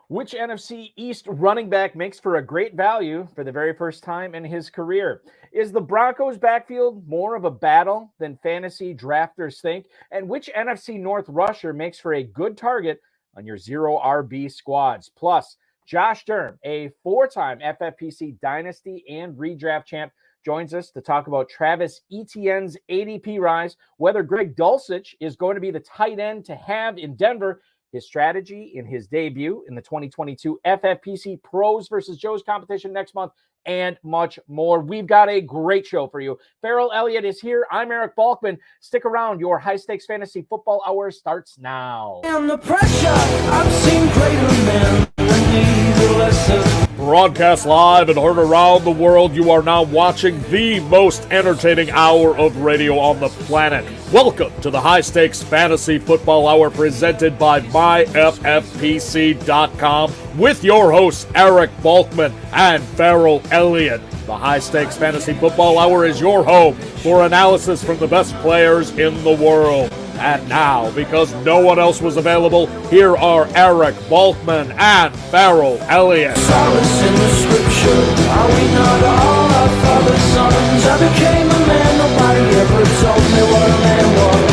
Which NFC East running back makes for a great value for the very first time in his career? Is the Broncos' backfield more of a battle than fantasy drafters think? And which NFC North rusher makes for a good target on your zero RB squads? Plus, Josh Durm, a four-time FFPC Dynasty and Redraft champ, joins us to talk about Travis Etienne's ADP rise, whether Greg Dulcich is going to be the tight end to have in Denver, his strategy in his debut in the 2022 FFPC Pros versus Joe's competition next month, and much more. We've got a great show for you. Farrell Elliott is here. I'm Eric Balkman. Stick around. Your high-stakes fantasy football hour starts now. And the pressure, I've seen greater men than need lesson. Broadcast live and heard around the world, you are now watching the most entertaining hour of radio on the planet. Welcome to the High Stakes Fantasy Football Hour presented by MyFFPC.com with your hosts Eric Balkman and Farrell Elliott. The High Stakes Fantasy Football Hour is your home for analysis from the best players in the world. And now, because no one else was available, here are Eric Balkman and Farrell Elliott. Solace in the scripture, are we not all our father's sons? I became a man, nobody ever told me what a man was.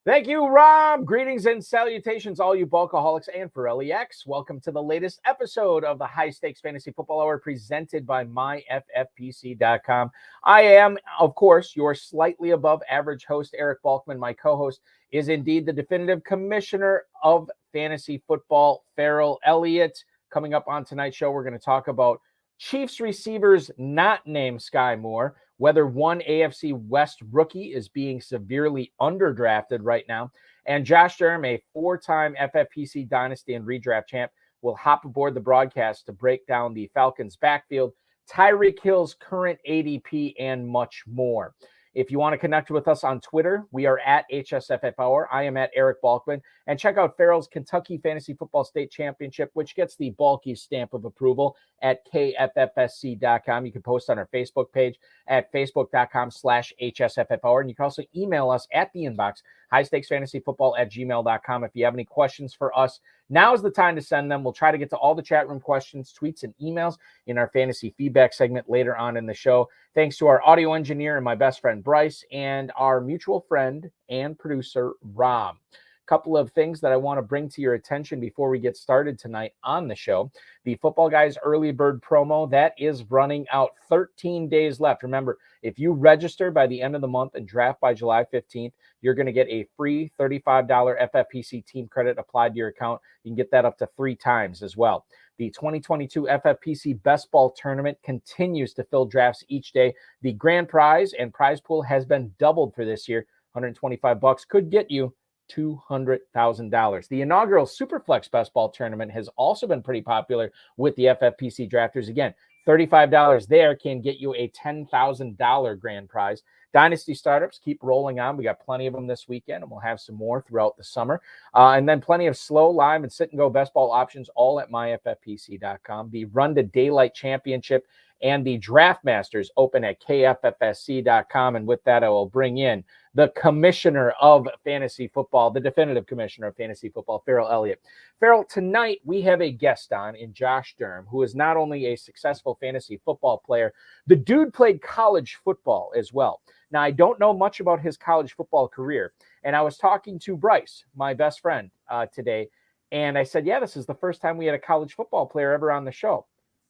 Thank you, Rob. Greetings and salutations, all you Bulkaholics and Farrelly X. Welcome to the latest episode of the High Stakes Fantasy Football Hour presented by MyFFPC.com. I am, of course, your slightly above average host, Eric Balkman. My co-host is indeed the definitive commissioner of fantasy football, Farrell Elliott. Coming up on tonight's show, we're going to talk about Chiefs receivers not named Sky Moore, whether one AFC West rookie is being severely underdrafted right now, and Josh Durm, a four-time FFPC Dynasty and Redraft champ, will hop aboard the broadcast to break down the Falcons' backfield, Tyreek Hill's current ADP, and much more. If you want to connect with us on Twitter, we are at HSFF Hour. I am at Eric Balkman. And check out Farrell's Kentucky Fantasy Football State Championship, which gets the bulky stamp of approval at KFFSC.com. You can post on our Facebook page at facebook.com/HSFF Hour. And you can also email us at the inbox, highstakesfantasyfootball@gmail.com. If you have any questions for us, now is the time to send them. We'll try to get to all the chat room questions, tweets, and emails in our fantasy feedback segment later on in the show. Thanks to our audio engineer and my best friend, Bryce, and our mutual friend and producer, Rob. A couple of things that I want to bring to your attention before we get started tonight on the show. The Football Guys Early Bird promo, that is running out, 13 days left. Remember, if you register by the end of the month and draft by July 15th, you're going to get a free $35 FFPC team credit applied to your account. You can get that up to 3 times as well. The 2022 FFPC Best Ball Tournament continues to fill drafts each day. The grand prize and prize pool has been doubled for this year. $125 could get you $200,000. The inaugural Superflex Best Ball Tournament has also been pretty popular with the FFPC drafters. Again, $35 there can get you a $10,000 grand prize. Dynasty startups keep rolling on. We got plenty of them this weekend, and we'll have some more throughout the summer. And then plenty of slow, live, and sit-and-go best ball options, all at myffpc.com. The Run to Daylight Championship and the Draft Masters open at kffsc.com. And with that, I will bring in the commissioner of fantasy football, the definitive commissioner of fantasy football, Farrell Elliott. Farrell, tonight we have a guest on in Josh Durm, who is not only a successful fantasy football player, the dude played college football as well. Now, I don't know much about his college football career, and I was talking to Bryce, my best friend, today, and I said, yeah, this is the first time we had a college football player ever on the show.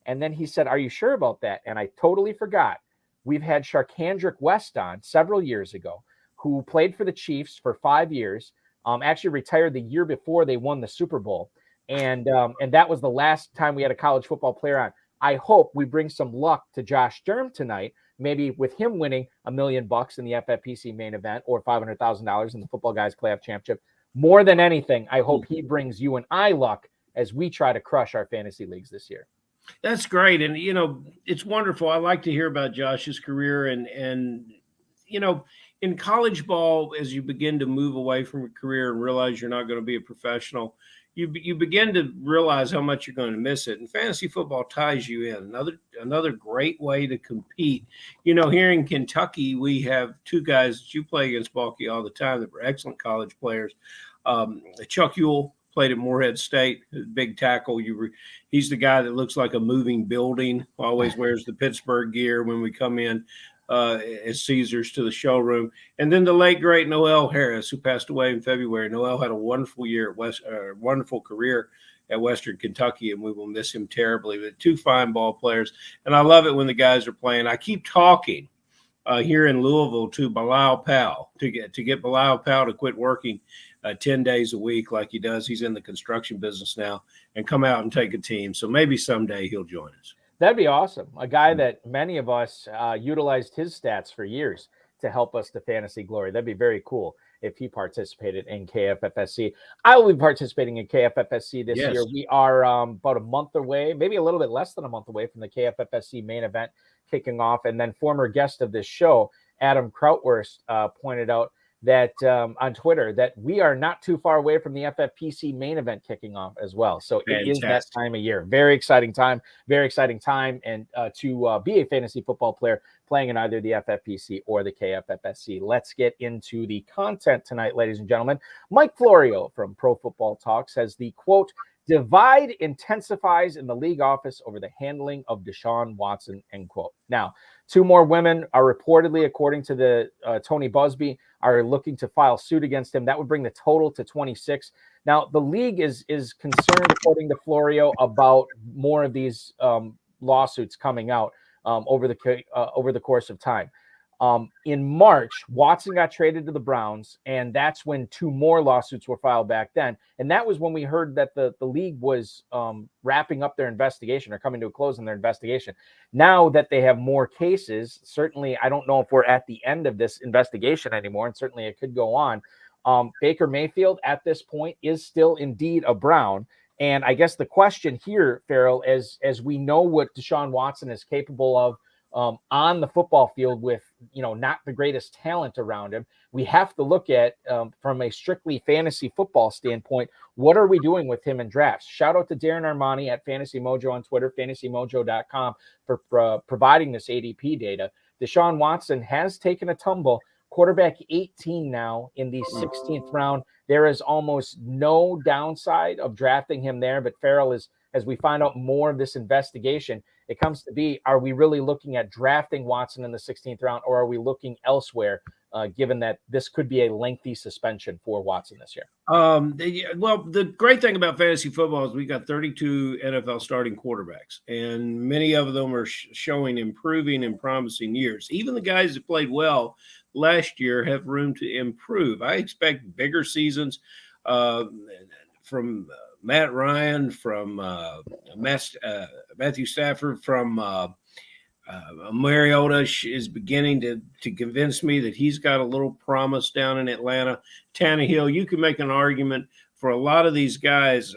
And then he said, are you sure about that? And I totally forgot. We've had Sharkhandrick West on several years ago, who played for the Chiefs for 5 years, actually retired the year before they won the Super Bowl. And that was the last time we had a college football player on. I hope we bring some luck to Josh Durm tonight, maybe with him winning $1 million in the FFPC main event or $500,000 in the Football Guys Playoff Championship. More than anything, I hope he brings you and I luck as we try to crush our fantasy leagues this year. That's great. And, it's wonderful. I like to hear about Josh's career and in college ball, as you begin to move away from a career and realize you're not going to be a professional, you begin to realize how much you're going to miss it. And fantasy football ties you in. Another great way to compete. Here in Kentucky, we have 2 guys that you play against, Balky, all the time that were excellent college players. Chuck Ewell played at Morehead State, big tackle. He's the guy that looks like a moving building, always wears the Pittsburgh gear when we come in as Caesars to the showroom. And then the late, great Noel Harris, who passed away in February. Noel had a wonderful year at wonderful career at Western Kentucky, and we will miss him terribly. But two fine ball players, and I love it when the guys are playing. I keep talking here in Louisville to Bilal Powell to get Bilal Powell to quit working 10 days a week like he does. He's in the construction business now, and come out and take a team. So maybe someday he'll join us. That'd be awesome. A guy that many of us utilized his stats for years to help us to fantasy glory. That'd be very cool if he participated in KFFSC. I will be participating in KFFSC this year. We are about a month away, maybe a little bit less than a month away from the KFFSC main event kicking off. And then former guest of this show, Adam Krautwurst, pointed out that on Twitter that we are not too far away from the FFPC main event kicking off as well. So it is that time of year. Very exciting time. And to be a fantasy football player playing in either the FFPC or the KFFSC. Let's get into the content tonight, ladies and gentlemen. Mike Florio from Pro Football Talk says the quote, divide intensifies in the league office over the handling of Desean Watson, end quote. Now, two more women are reportedly, according to the Tony Busby, are looking to file suit against him. That would bring the total to 26. Now, the league is concerned, according to Florio, about more of these lawsuits coming out over the course of time. In March, Watson got traded to the Browns, and that's when two more lawsuits were filed back then. And that was when we heard that the league was wrapping up their investigation or coming to a close in their investigation. Now that they have more cases, certainly I don't know if we're at the end of this investigation anymore, and certainly it could go on. Baker Mayfield at this point is still indeed a Brown. And I guess the question here, Farrell, as we know what Desean Watson is capable of on the football field with, not the greatest talent around him, we have to look at from a strictly fantasy football standpoint, what are we doing with him in drafts? Shout out to Darren Armani at Fantasy Mojo on Twitter, fantasymojo.com for providing this ADP data. Desean Watson has taken a tumble, quarterback 18 now in the 16th round. There is almost no downside of drafting him there, but Farrell is, as we find out more of this investigation, it comes to be, are we really looking at drafting Watson in the 16th round, or are we looking elsewhere, given that this could be a lengthy suspension for Watson this year? Well, the great thing about fantasy football is we got 32 NFL starting quarterbacks, and many of them are showing improving and promising years. Even the guys that played well last year have room to improve. I expect bigger seasons from Matt Ryan, from Matthew Stafford, from Mariota is beginning to convince me that he's got a little promise down in Atlanta. Tannehill, you can make an argument for a lot of these guys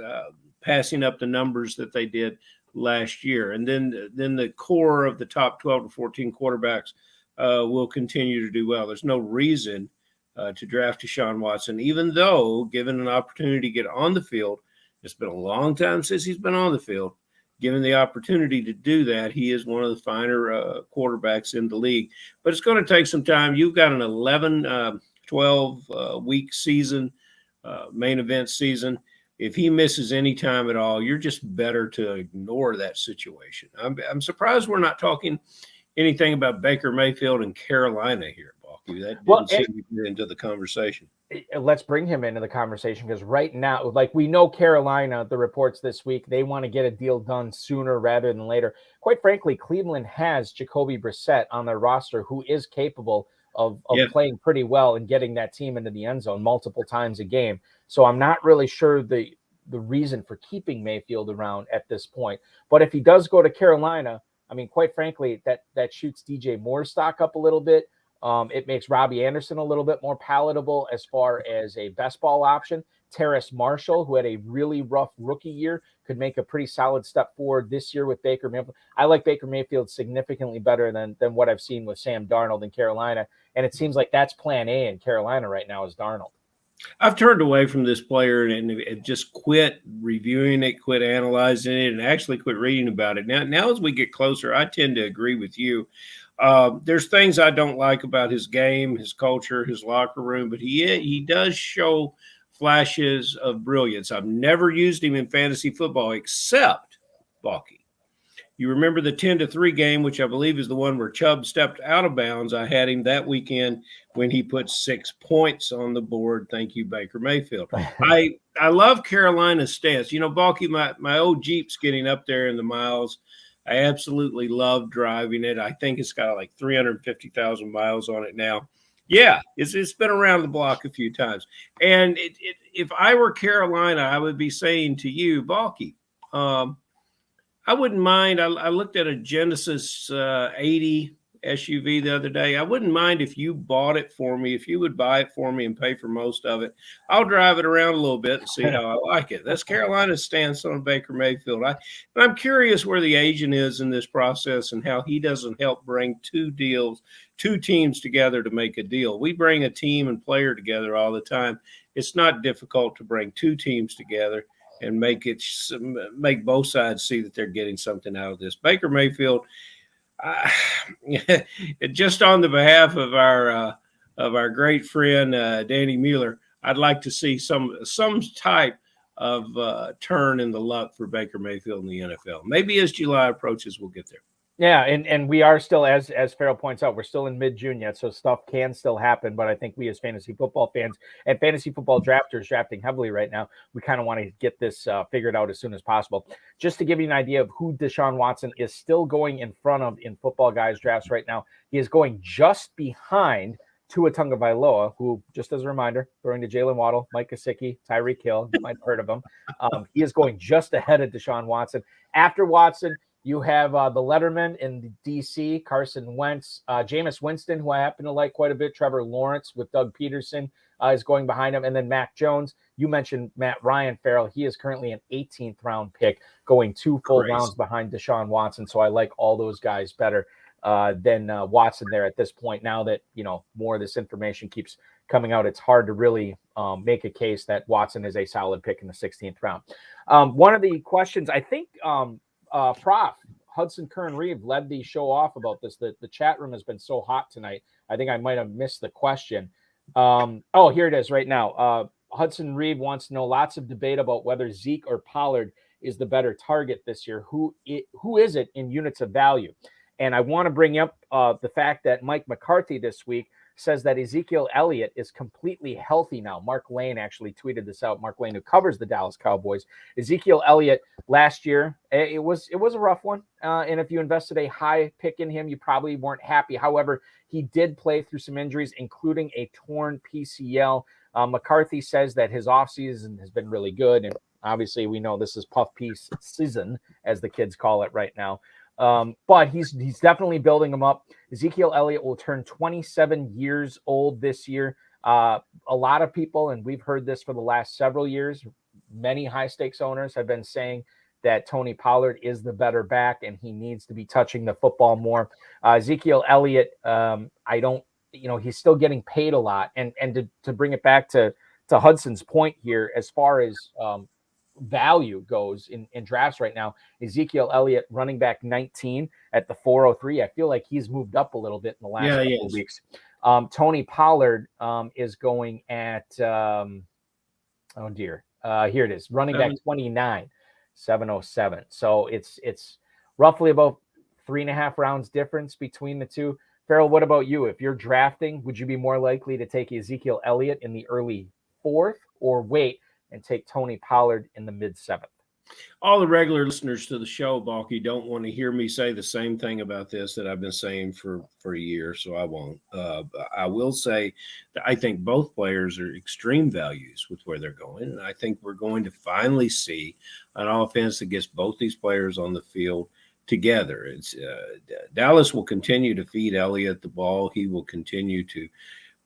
passing up the numbers that they did last year. And then the core of the top 12 to 14 quarterbacks will continue to do well. There's no reason to draft Desean Watson, even though given an opportunity to get on the field. It's been a long time since he's been on the field. Given the opportunity to do that, he is one of the finer quarterbacks in the league. But it's going to take some time. You've got an 11, 12-week season, main event season. If he misses any time at all, you're just better to ignore that situation. I'm surprised we're not talking anything about Baker Mayfield and Carolina here, Balky. That didn't seem to get into the conversation. Let's bring him into the conversation, because right now, like we know Carolina, the reports this week, they want to get a deal done sooner rather than later. Quite frankly, Cleveland has Jacoby Brissett on their roster, who is capable of playing pretty well and getting that team into the end zone multiple times a game. So I'm not really sure the reason for keeping Mayfield around at this point. But if he does go to Carolina, I mean, quite frankly, that shoots DJ Moore's stock up a little bit. It makes Robbie Anderson a little bit more palatable as far as a best ball option. Terrace Marshall, who had a really rough rookie year, could make a pretty solid step forward this year with Baker Mayfield. I like Baker Mayfield significantly better than what I've seen with Sam Darnold in Carolina. And it seems like that's plan A in Carolina right now is Darnold. I've turned away from this player and just quit reviewing it, quit analyzing it, and actually quit reading about it. Now as we get closer, I tend to agree with you. There's things I don't like about his game, his culture, his locker room, but he does show flashes of brilliance. I've never used him in fantasy football except Balky. You remember the 10-3 game, which I believe is the one where Chubb stepped out of bounds. I had him that weekend when he put 6 points on the board. Thank you, Baker Mayfield. I love Carolina's stance. You know, Balky, my old Jeep's getting up there in the miles. I absolutely love driving it. I think it's got like 350,000 miles on it now. Yeah, it's been around the block a few times. And if I were Carolina, I would be saying to you, Balky, I wouldn't mind. I looked at a Genesis 80 SUV the other day. I wouldn't mind if you bought it for me, if you would buy it for me and pay for most of it. I'll drive it around a little bit and see how I like it. That's Carolina's stance on Baker Mayfield. I'm curious where the agent is in this process and how he doesn't help bring two teams together to make a deal. We bring a team and player together all the time. It's not difficult to bring two teams together and make both sides see that they're getting something out of this. Baker Mayfield, just on the behalf of our great friend Danny Mueller, I'd like to see some type of turn in the luck for Baker Mayfield in the NFL. Maybe as July approaches, we'll get there. Yeah, and we are still, as Farrell points out, we're still in mid-June yet, so stuff can still happen. But I think we as fantasy football fans and fantasy football drafters drafting heavily right now, we kind of want to get this figured out as soon as possible. Just to give you an idea of who Desean Watson is still going in front of in Football Guys drafts right now, he is going just behind Tua Tagovailoa, who, just as a reminder, throwing to Jalen Waddle, Mike Gesicki, Tyreek Hill, you might have heard of him. He is going just ahead of Desean Watson. After Watson, you have the Letterman in the D.C., Carson Wentz, Jameis Winston, who I happen to like quite a bit, Trevor Lawrence with Doug Peterson is going behind him, and then Mac Jones. You mentioned Matt Ryan, Farrell. He is currently an 18th round pick, going 2 full rounds behind Deshaun Watson, so I like all those guys better than Watson there at this point. Now that, you know, more of this information keeps coming out, it's hard to really make a case that Watson is a solid pick in the 16th round. One of the questions, I think Prof. Hudson Kern-Reeve led the show off about this. The chat room has been so hot tonight. I think I might have missed the question. Oh, here it is right now. Hudson Reeve wants to know, lots of debate about whether Zeke or Pollard is the better target this year. Who is it in units of value? And I want to bring up the fact that Mike McCarthy this week says that Ezekiel Elliott is completely healthy now. Mark Lane actually tweeted this out. Mark Lane, who covers the Dallas Cowboys. Ezekiel Elliott last year, it was a rough one. And if you invested a high pick in him, you probably weren't happy. However, he did play through some injuries, including a torn PCL. McCarthy says that his offseason has been really good. And obviously we know this is puff piece season, as the kids call it right now. But he's definitely building them up. Ezekiel Elliott will turn 27 years old this year. A lot of people, and we've heard this for the last several years, many high stakes owners have been saying that Tony Pollard is the better back and he needs to be touching the football more. Ezekiel Elliott, he's still getting paid a lot. And to bring it back to Hudson's point here, as far as value goes in drafts right now, Ezekiel Elliott, running back 19 at the 403. I feel like he's moved up a little bit in the last couple of weeks. Tony Pollard is going at here it is, running back 29, 707. So it's roughly about 3.5 rounds difference between the two. Farrell, what about you? If you're drafting, would you be more likely to take Ezekiel Elliott in the early 4th or wait and take Tony Pollard in the mid-7th? All the regular listeners to the show, Balky, don't want to hear me say the same thing about this that I've been saying for a year, so I won't. I will say that I think both players are extreme values with where they're going, and I think we're going to finally see an offense that gets both these players on the field together. It's Dallas will continue to feed Elliott the ball. He will continue to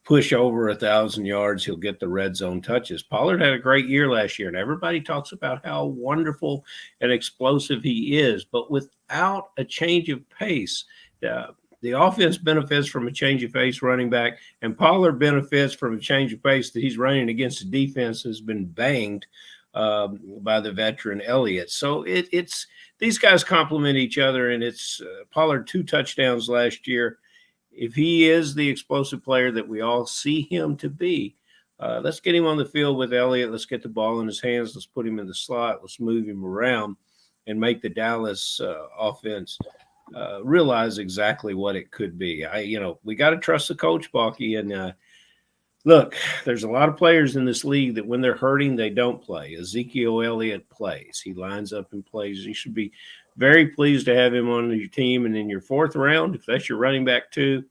push over 1,000 yards. He'll get the red zone touches. Pollard had a great year last year, and everybody talks about how wonderful and explosive he is. But without a change of pace, the offense benefits from a change of pace running back, and Pollard benefits from a change of pace that he's running against a defense that's been banged by the veteran Elliott. So it's these guys complement each other, and it's Pollard 2 touchdowns last year. If he is the explosive player that we all see him to be, Let's get him on the field with Elliott. Let's get the ball in his hands. Let's put him in the slot. Let's move him around and make the Dallas offense realize exactly what it could be. We got to trust the coach, Balky. And look, there's a lot of players in this league that when they're hurting, they don't play. Ezekiel Elliott plays. He lines up and plays. You should be very pleased to have him on your team. And in your fourth round, if that's your running back too,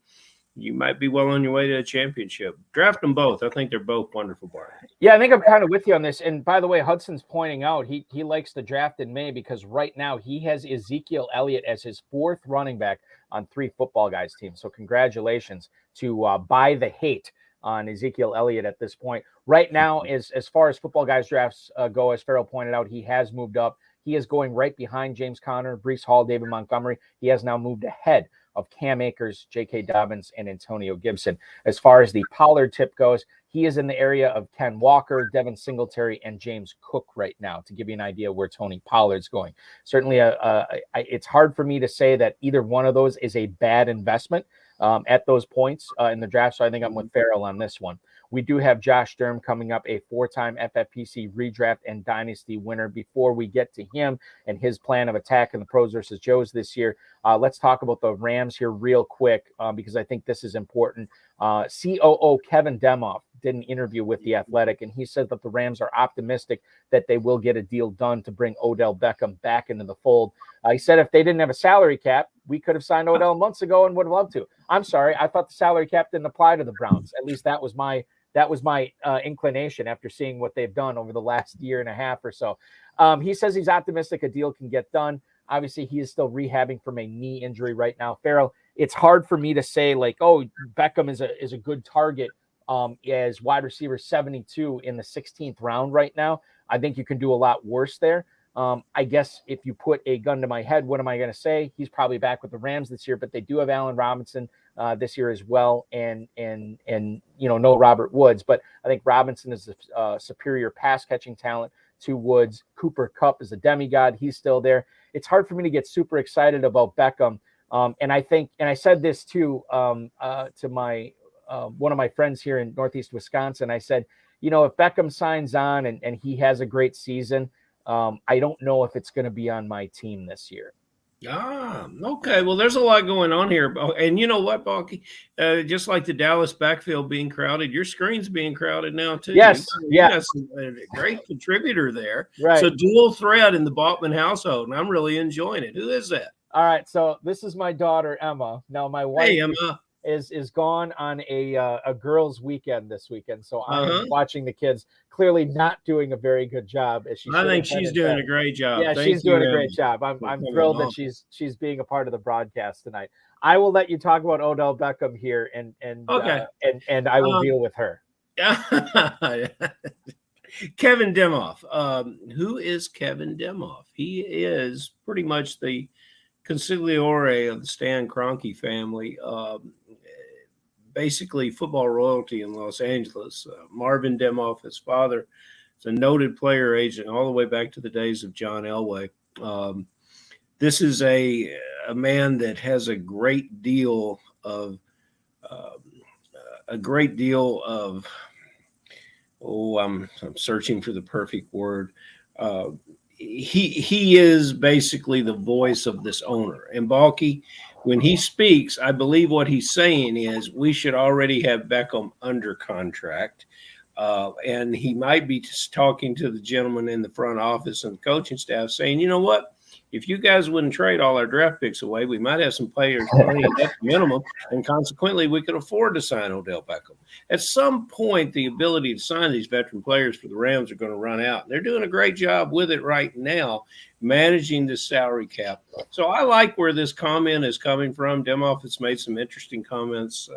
you might be well on your way to a championship. Draft them both. I think they're both wonderful, Bart. Yeah, I think I'm kind of with you on this. And by the way, Hudson's pointing out he likes to draft in May because right now he has Ezekiel Elliott as his fourth running back on 3 Football Guys teams. So congratulations to buy the hate on Ezekiel Elliott at this point. Right now, as far as Football Guys drafts go, as Farrell pointed out, he has moved up. He is going right behind James Conner, Breece Hall, David Montgomery. He has now moved ahead of Cam Akers, J.K. Dobbins, and Antonio Gibson. As far as the Pollard tip goes, he is in the area of Ken Walker, Devin Singletary, and James Cook right now, to give you an idea where Tony Pollard's going. Certainly, it's hard for me to say that either one of those is a bad investment at those points in the draft, so I think I'm with Farrell on this one. We do have Josh Durm coming up, a 4-time FFPC redraft and dynasty winner. Before we get to him and his plan of attack in the pros versus Joes this year, let's talk about the Rams here real quick because I think this is important. COO Kevin Demoff did an interview with The Athletic, and he said that the Rams are optimistic that they will get a deal done to bring Odell Beckham back into the fold. He said if they didn't have a salary cap, we could have signed Odell months ago and would have loved to. I'm sorry, I thought the salary cap didn't apply to the Browns. At least that was my inclination after seeing what they've done over the last year and a half or so. He says he's optimistic a deal can get done. Obviously, he is still rehabbing from a knee injury right now. Farrell, it's hard for me to say Beckham is a good target as wide receiver 72 in the 16th round right now. I think you can do a lot worse there. I guess if you put a gun to my head, what am I going to say? He's probably back with the Rams this year, but they do have Allen Robinson this year as well, and no Robert Woods. But I think Robinson is a superior pass catching talent to Woods. Cooper Kupp is a demigod. He's still there. It's hard for me to get super excited about Beckham. And I said this too to my one of my friends here in Northeast Wisconsin. I said, if Beckham signs on and he has a great season, I don't know if it's going to be on my team this year. Okay. Well, there's a lot going on here. And you know what, Balky? Just like the Dallas backfield being crowded, your screen's being crowded now, too. Yes. You got a great contributor there. Right. So dual threat in the Bachman household, and I'm really enjoying it. Who is that? All right. So this is my daughter, Emma. Now, my wife Emma. is gone on a girls' weekend this weekend. So I'm watching the kids, clearly not doing a very good job. I think she's doing a great job. Yeah, she's doing a great job. I'm thrilled that she's being a part of the broadcast tonight. I will let you talk about Odell Beckham here, and I will deal with her. Kevin Demoff. Who is Kevin Demoff? He is pretty much the consigliere of the Stan Kroenke family. Basically football royalty in Los Angeles. Marvin Demoff, his father, is a noted player agent all the way back to the days of John Elway. This is a man that has a great deal of I'm searching for the perfect word. He is basically the voice of this owner. And Balky, when he speaks, I believe what he's saying is we should already have Beckham under contract. And he might be just talking to the gentleman in the front office and the coaching staff saying, you know what? If you guys wouldn't trade all our draft picks away, we might have some players playing at minimum, and consequently, we could afford to sign Odell Beckham. At some point, the ability to sign these veteran players for the Rams are going to run out. They're doing a great job with it right now, managing the salary cap. So I like where this comment is coming from. Demoff has made some interesting comments,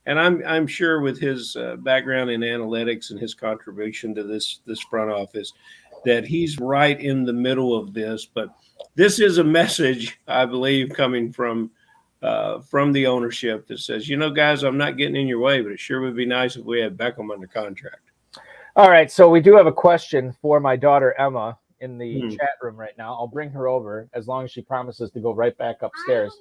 and I'm sure with his background in analytics and his contribution to this front office that he's right in the middle of this. But this is a message, I believe, coming from the ownership that says, guys, I'm not getting in your way, but it sure would be nice if we had Beckham under contract. All right. So we do have a question for my daughter, Emma, in the chat room right now. I'll bring her over as long as she promises to go right back upstairs.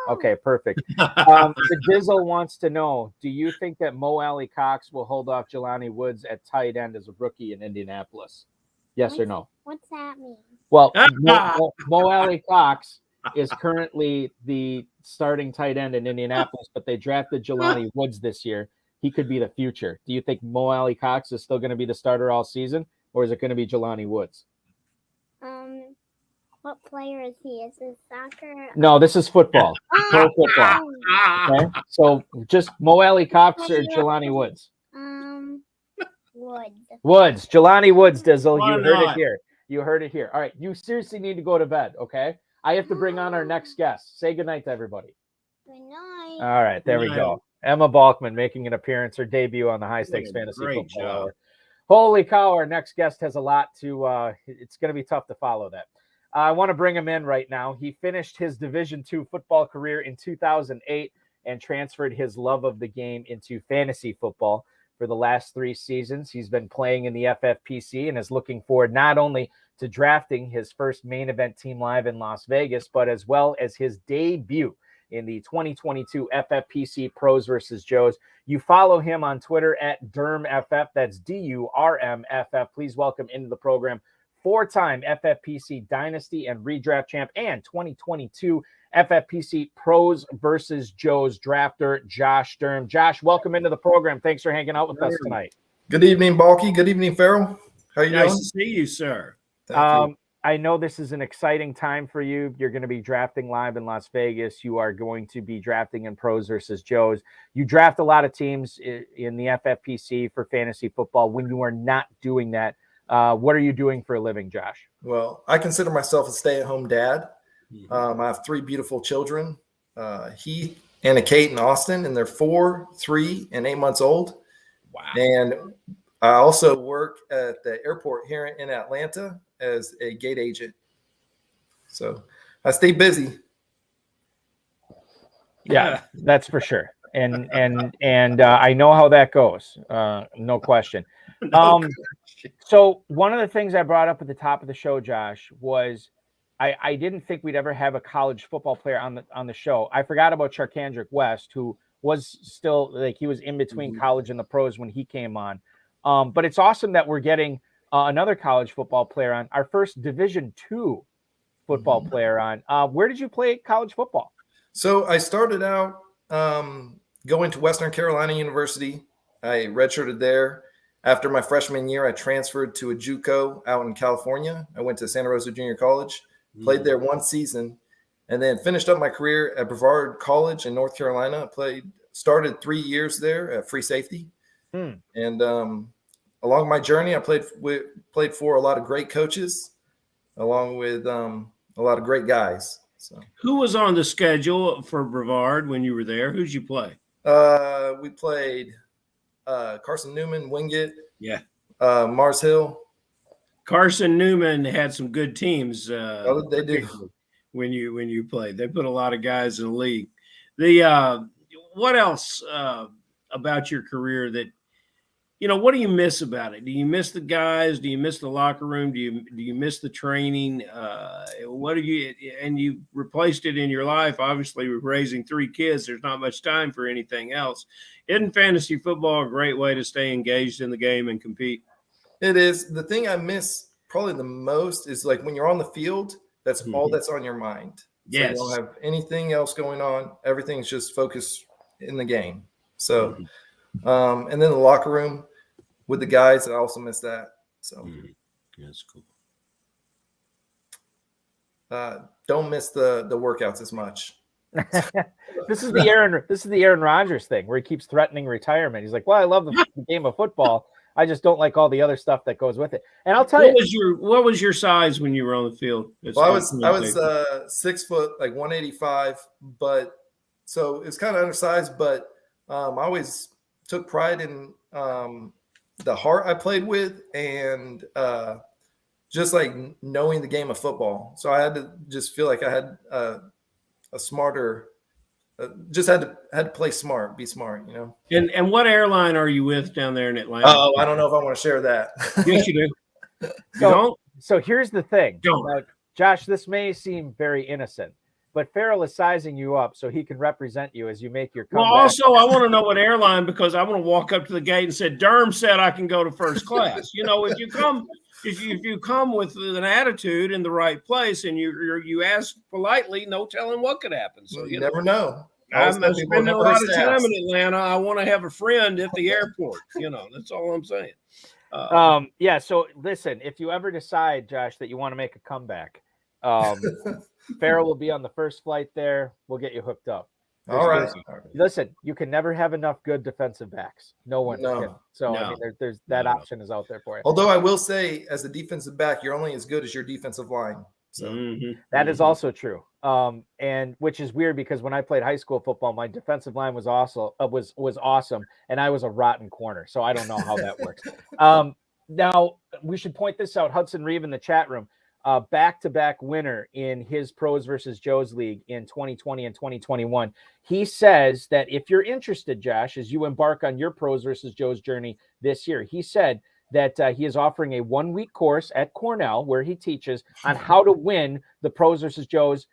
Okay, perfect. The Dizzle wants to know, do you think that Mo Alley Cox will hold off Jelani Woods at tight end as a rookie in Indianapolis? Yes or no? What's that mean? Well, Mo Alley Cox is currently the starting tight end in Indianapolis, but they drafted Jelani Woods this year. He could be the future. Do you think Mo Alley Cox is still going to be the starter all season, or is it going to be Jelani Woods? What player is he? Is this soccer? No, this is football. Pro football. Okay, so just Mo Alley Cox or Jelani Woods? Woods. Jelani Woods, Dizzle. Why You heard not? it here. You heard it here. All right, you seriously need to go to bed, okay? I have to bring on our next guest. Say goodnight to everybody. Good night. All right, there we go. Emma Balkman making an appearance, her debut on the High Stakes Fantasy Great Football job. Hour. Holy cow, our next guest has a lot to it's going to be tough to follow that. I want to bring him in right now. He finished his Division II football career in 2008 and transferred his love of the game into fantasy football. For the last 3 seasons, he's been playing in the FFPC and is looking forward not only to drafting his first main event team live in Las Vegas, but as well as his debut in the 2022 FFPC Pros versus Joes. You follow him on Twitter at DurmFF. That's DURMFF. Please welcome into the program 4-time FFPC Dynasty and Redraft champ and 2022 FFPC Pros versus Joes drafter, Josh Durm. Josh, welcome into the program. Thanks for hanging out with us tonight. Good evening, Balky. Good evening, Farrell. How you Nice doing? to see you, sir. Thank you. I know this is an exciting time for you. You're going to be drafting live in Las Vegas. You are going to be drafting in Pros versus Joes. You draft a lot of teams in the FFPC for fantasy football. When you are not doing that, what are you doing for a living, Josh? Well, I consider myself a stay-at-home dad. I have 3 beautiful children, Heath, Anna, Kate, and Austin, and they're 4, 3, and 8 months old. Wow. And I also work at the airport here in Atlanta as a gate agent. So I stay busy. Yeah, that's for sure. And I know how that goes. No question. So one of the things I brought up at the top of the show, Josh, was I didn't think we'd ever have a college football player on the show. I forgot about Charkandrick West, who was still he was in between college and the pros when he came on. But it's awesome that we're getting another college football player on, our first Division II football player on. Where did you play college football? So I started out going to Western Carolina University. I redshirted there. After my freshman year, I transferred to a JUCO out in California. I went to Santa Rosa Junior College, played there 1 season, and then finished up my career at Brevard College in North Carolina. Started 3 years there at free safety. And along my journey, I played for a lot of great coaches, along with a lot of great guys. So Who was on the schedule for Brevard when you were there? Who'd you play? we played Carson Newman, Wingate, Yeah. Mars Hill. Carson Newman had some good teams. They do. When you played. They put a lot of guys in the league. The what else about your career that what do you miss about it? Do you miss the guys? Do you miss the locker room? Do you miss the training? What do you and you replaced it in your life? Obviously, with raising 3 kids, there's not much time for anything else. Isn't fantasy football a great way to stay engaged in the game and compete? It is. The thing I miss probably the most is like when you're on the field, that's all that's on your mind. Yes. So you don't have anything else going on. Everything's just focused in the game. So, and then the locker room with the guys, I also miss that. So That's cool. Don't miss the workouts as much. This is the Aaron Rodgers thing where he keeps threatening retirement. He's like, well, I love the game of football. I just don't like all the other stuff that goes with it. And I'll tell you, What was your size when you were on the field? Well, I was 6 foot, like 185, but so it's kind of undersized, but I always took pride in the heart I played with and just like knowing the game of football. So I had to just feel like I had a smarter, just had to play smart, be smart, And what airline are you with down there in Atlanta? Oh, I don't know if I want to share that. Yes, you do. so here's the thing. Don't. Josh, this may seem very innocent. but Farrell is sizing you up so he can represent you as you make your Well, comeback. also, I want to know what airline, because I want to walk up to the gate and say, Durm said I can go to first class. If you come with an attitude in the right place and you ask politely, no telling what could happen. So you never know. I'm spending a lot of time in Atlanta. I want to have a friend at the airport. That's all I'm saying. Yeah. So listen, if you ever decide, Josh, that you want to make a comeback, Farrell will be on the first flight there. We'll get you hooked up. All right. Listen, you can never have enough good defensive backs. No one can. So, I mean, there's that option is out there for you. Although I will say, as a defensive back, you're only as good as your defensive line. So that is also true. And which is weird because when I played high school football, my defensive line was also was awesome, and I was a rotten corner. So I don't know how that works. Now we should point this out. Hudson Reeve in the chat room, back-to-back winner in his Pros versus Joe's league in 2020 and 2021. He says that if you're interested, Josh, as you embark on your Pros versus Joe's journey this year, he said that he is offering a 1-week course at Cornell where he teaches on how to win the Pros versus Joe's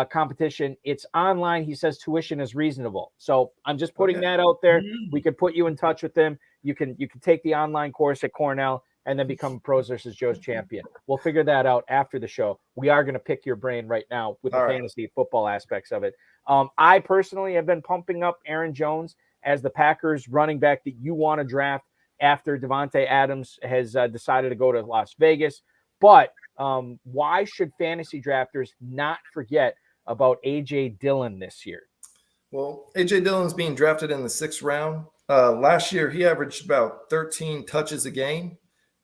competition. It's online. He says tuition is reasonable. So I'm just putting that out there. We could put you in touch with him. You can take the online course at Cornell and then become Pros versus Joe's champion. We'll figure that out after the show. We are going to pick your brain right now with the fantasy football aspects of it. I personally have been pumping up Aaron Jones as the Packers running back that you want to draft after Devontae Adams has decided to go to Las Vegas. But why should fantasy drafters not forget about A.J. Dillon this year? Well, A.J. Dillon's being drafted in the 6th round. Last year, he averaged about 13 touches a game,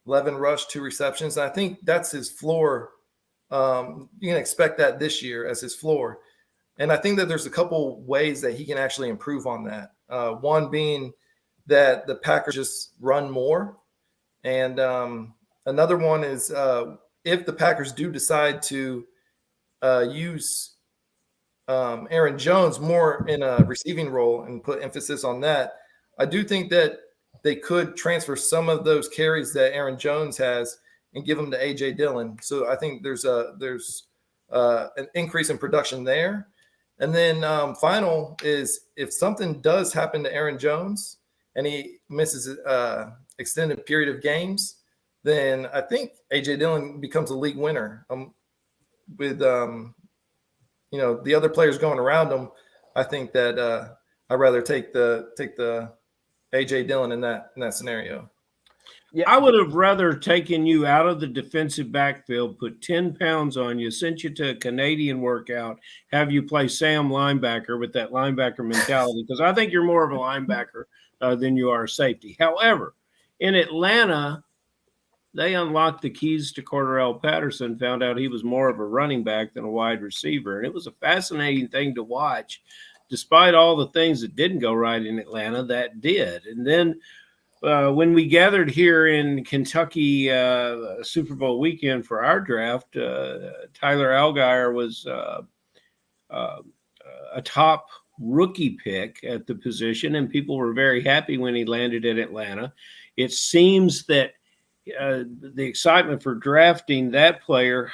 11 rush, 2 receptions. And I think that's his floor. You can expect that this year as his floor. And I think that there's a couple ways that he can actually improve on that. One being that the Packers just run more. And another one is if the Packers do decide to use Aaron Jones more in a receiving role and put emphasis on that, I do think that they could transfer some of those carries that Aaron Jones has and give them to A.J. Dillon. So I think there's an increase in production there. And then final is if something does happen to Aaron Jones and he misses an extended period of games, then I think A.J. Dillon becomes a league winner. With the other players going around him, I think that I'd rather take the A.J. Dillon in that scenario. Yeah, I would have rather taken you out of the defensive backfield, put 10 pounds on you, sent you to a Canadian workout, have you play Sam linebacker with that linebacker mentality, because I think you're more of a linebacker than you are a safety. However, in Atlanta, they unlocked the keys to Cordarrelle Patterson, found out he was more of a running back than a wide receiver. And it was a fascinating thing to watch. Despite all the things that didn't go right in Atlanta, that did. And then when we gathered here in Kentucky Super Bowl weekend for our draft, Tyler Algayer was a top rookie pick at the position, and people were very happy when he landed in Atlanta. It seems that the excitement for drafting that player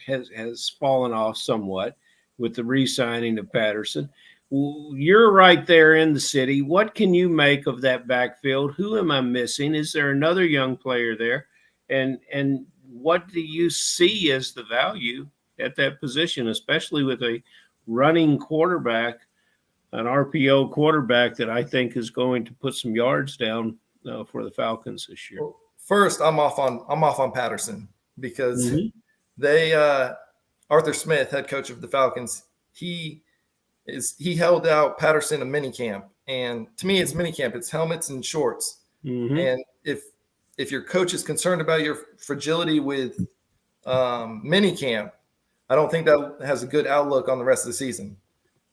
has fallen off somewhat with the re-signing of Patterson. You're right there in the city. What can you make of that backfield? Who am I missing? Is there another young player there? And what do you see as the value at that position, especially with a running quarterback, an RPO quarterback that I think is going to put some yards down for the Falcons this year? Well, first, I'm off on Patterson because Arthur Smith, head coach of the Falcons, he held out Patterson a minicamp, and to me, it's minicamp. It's helmets and shorts. And if your coach is concerned about your fragility with minicamp, I don't think that has a good outlook on the rest of the season.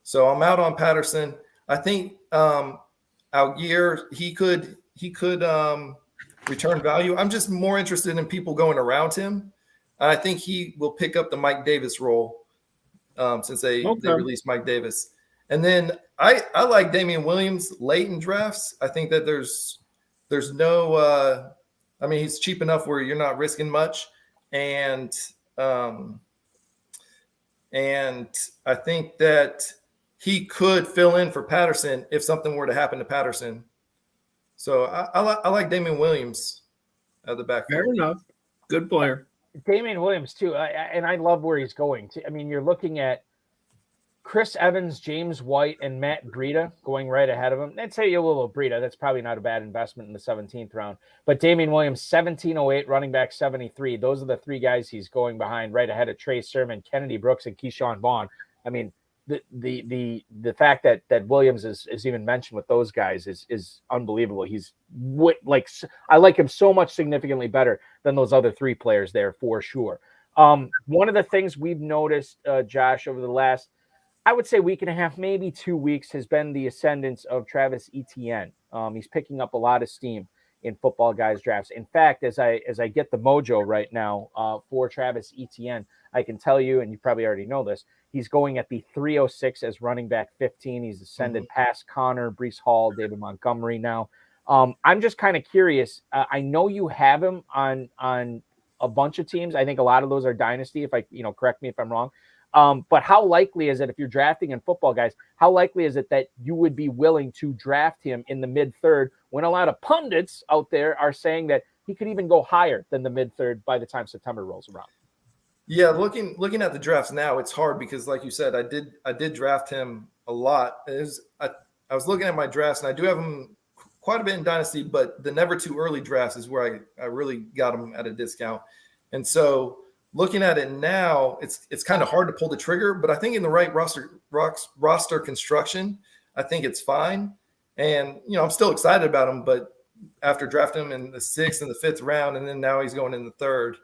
So I'm out on Patterson. I think Algayer, he could return value. I'm just more interested in people going around him. I think he will pick up the Mike Davis role. Since they released Mike Davis. And then I like Damian Williams late in drafts. I think that there's no he's cheap enough where you're not risking much. And And I think that he could fill in for Patterson if something were to happen to Patterson. So I like Damian Williams at the backfield. Fair enough. Good player. Damian Williams too, and I love where he's going. I mean, you're looking at Chris Evans, James White, and Matt Breida going right ahead of him. I'd say a little Breida. That's probably not a bad investment in the 17th round. But Damian Williams, 1708, running back 73. Those are the three guys he's going behind, right ahead of Trey Sermon, Kennedy Brooks, and Keyshawn Vaughn. I mean, the fact that Williams is even mentioned with those guys is unbelievable. He's I like him so much significantly better than those other three players there for sure. One of the things we've noticed, Josh, over the last, I would say, week and a half, maybe 2 weeks, has been the ascendance of Travis Etienne. He's picking up a lot of steam in football guys drafts. In fact, as I get the mojo right now for Travis Etienne, I can tell you, and you probably already know this, he's going at the 306 as running back 15. He's ascended past Connor, Breece Hall, David Montgomery now. I'm just kind of curious. I know you have him on a bunch of teams. I think a lot of those are Dynasty, if correct me if I'm wrong. But how likely is it, if you're drafting in football guys, how likely is it that you would be willing to draft him in the mid-third when a lot of pundits out there are saying that he could even go higher than the mid-third by the time September rolls around? Yeah, looking at the drafts now, it's hard because, like you said, I did draft him a lot. I was looking at my drafts, and I do have him quite a bit in Dynasty, but the never too early drafts is where I really got him at a discount. And so looking at it now, it's kind of hard to pull the trigger, but I think in the right roster construction, I think it's fine. And, I'm still excited about him, but after drafting him in the 6th and the 5th round, and then now he's going in the 3rd,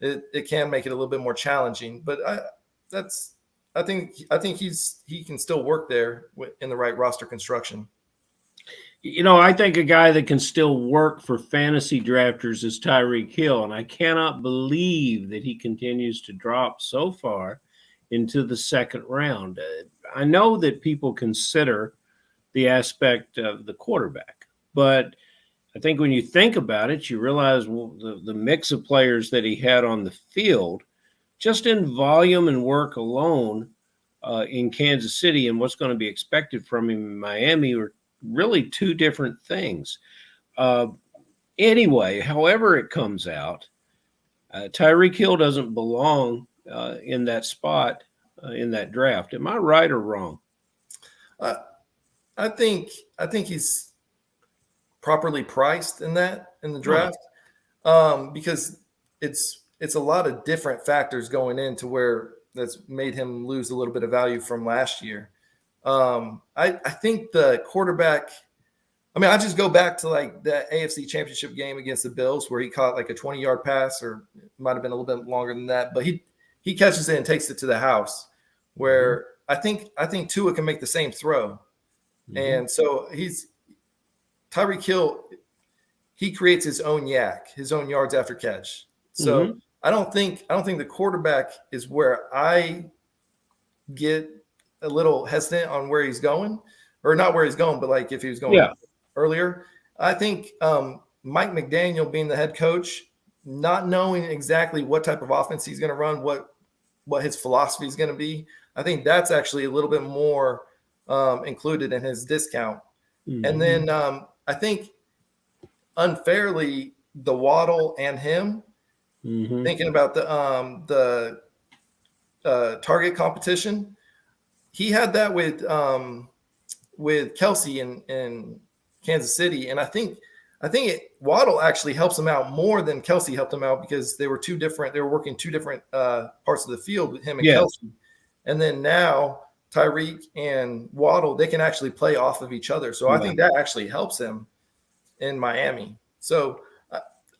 it can make it a little bit more challenging. But I think he can still work there in the right roster construction. I think a guy that can still work for fantasy drafters is Tyreek Hill, and I cannot believe that he continues to drop so far into the 2nd round. I know that people consider the aspect of the quarterback, but I think when you think about it, you realize the mix of players that he had on the field, just in volume and work alone in Kansas City, and what's going to be expected from him in Miami are really two different things. Anyway, however it comes out, Tyreek Hill doesn't belong in that spot in that draft. Am I right or wrong? I think he's properly priced in the draft because it's a lot of different factors going into where that's made him lose a little bit of value from last year. I think the quarterback, I just go back to like the AFC Championship game against the Bills where he caught like a 20-yard pass, or it might have been a little bit longer than that, but he catches it and takes it to the house, where I think Tua can make the same throw. And so Tyreek Hill, he creates his own his own yards after catch. So I don't think the quarterback is where I get a little hesitant on where he's going, or not where he's going, but like if he was going earlier. I think Mike McDaniel being the head coach, not knowing exactly what type of offense he's going to run, what his philosophy is going to be, I think that's actually a little bit more included in his discount. And then I think unfairly, the Waddle and him, thinking about the target competition, he had that with Kelsey in Kansas City, and I think Waddle actually helps him out more than Kelsey helped him out because they were working two different parts of the field with him and Kelsey, and then now Tyreek and Waddle, they can actually play off of each other. So I think that actually helps him in Miami. So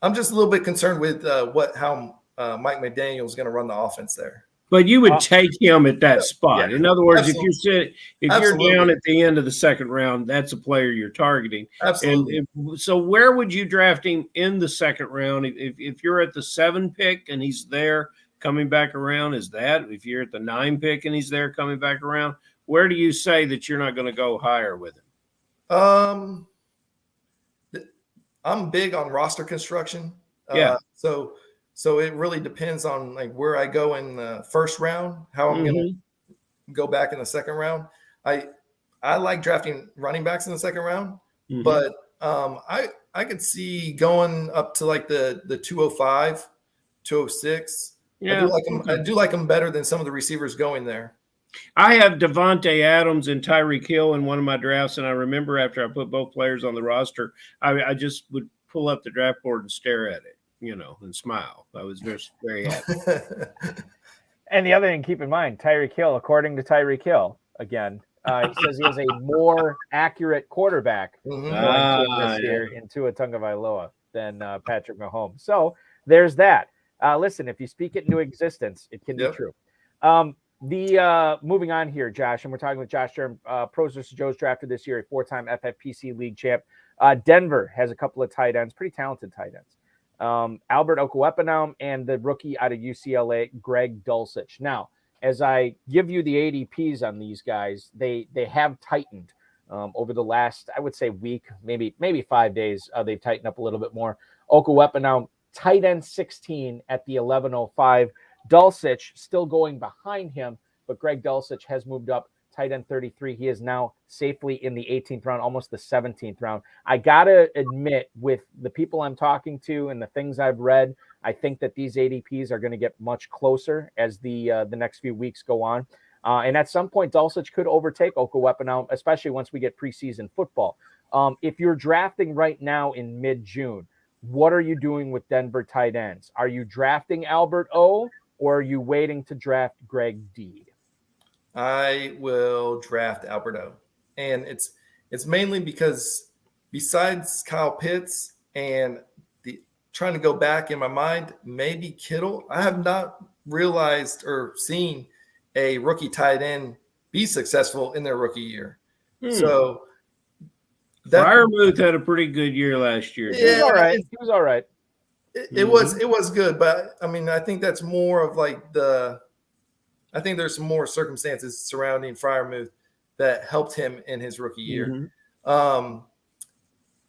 I'm just a little bit concerned with how Mike McDaniel is going to run the offense there. But you would take him at that spot. Yeah, in other words, absolutely. if you're down at the end of the 2nd round, that's a player you're targeting. Absolutely. And so where would you draft him in the 2nd round? If you're at the 7 pick and he's there coming back around, is that? If you're at the 9 pick and he's there coming back around, where do you say that you're not going to go higher with him? I'm big on roster construction. Yeah. So So it really depends on like where I go in the first round, how I'm going to go back in the second round. I like drafting running backs in the second round, but I could see going up to like the 205, 206. Yeah, I do like them better than some of the receivers going there. I have Devontae Adams and Tyreek Hill in one of my drafts, and I remember after I put both players on the roster, I just would pull up the draft board and stare at it, and smile. I was just very happy. And the other thing, keep in mind, Tyreek Hill, according to Tyreek Hill, again, he says he has a more accurate quarterback going to him this year in Tua Tagovailoa than Patrick Mahomes. So there's that. Listen, if you speak it into existence, it can be true. Moving on here, Josh, and we're talking with Josh Durm, Pros vs. Joe's drafted this year, a 4-time FFPC league champ. Denver has a couple of tight ends, pretty talented tight ends. Albert Okwuegbunam and the rookie out of UCLA, Greg Dulcich. Now, as I give you the ADPs on these guys, they have tightened over the last, I would say, week, maybe 5 days. They've tightened up a little bit more. Okwuegbunam, tight end 16 at the 1105. Dulcich still going behind him, but Greg Dulcich has moved up, tight end 33. He is now safely in the 18th round, almost the 17th round. I got to admit, with the people I'm talking to and the things I've read, I think that these ADPs are going to get much closer as the next few weeks go on. And at some point, Dulcich could overtake Okwuegbunam, especially once we get preseason football. If you're drafting right now in mid-June, what are you doing with Denver tight ends? Are you drafting Albert O, or are you waiting to draft Greg D? I will draft Albert O. And it's mainly because besides Kyle Pitts and trying to go back in my mind, maybe Kittle, I have not realized or seen a rookie tight end be successful in their rookie year. So Freiermuth had a pretty good year last year. Yeah, he was all right. It was good, but I mean, I think that's more of like I think there's some more circumstances surrounding Freiermuth that helped him in his rookie year.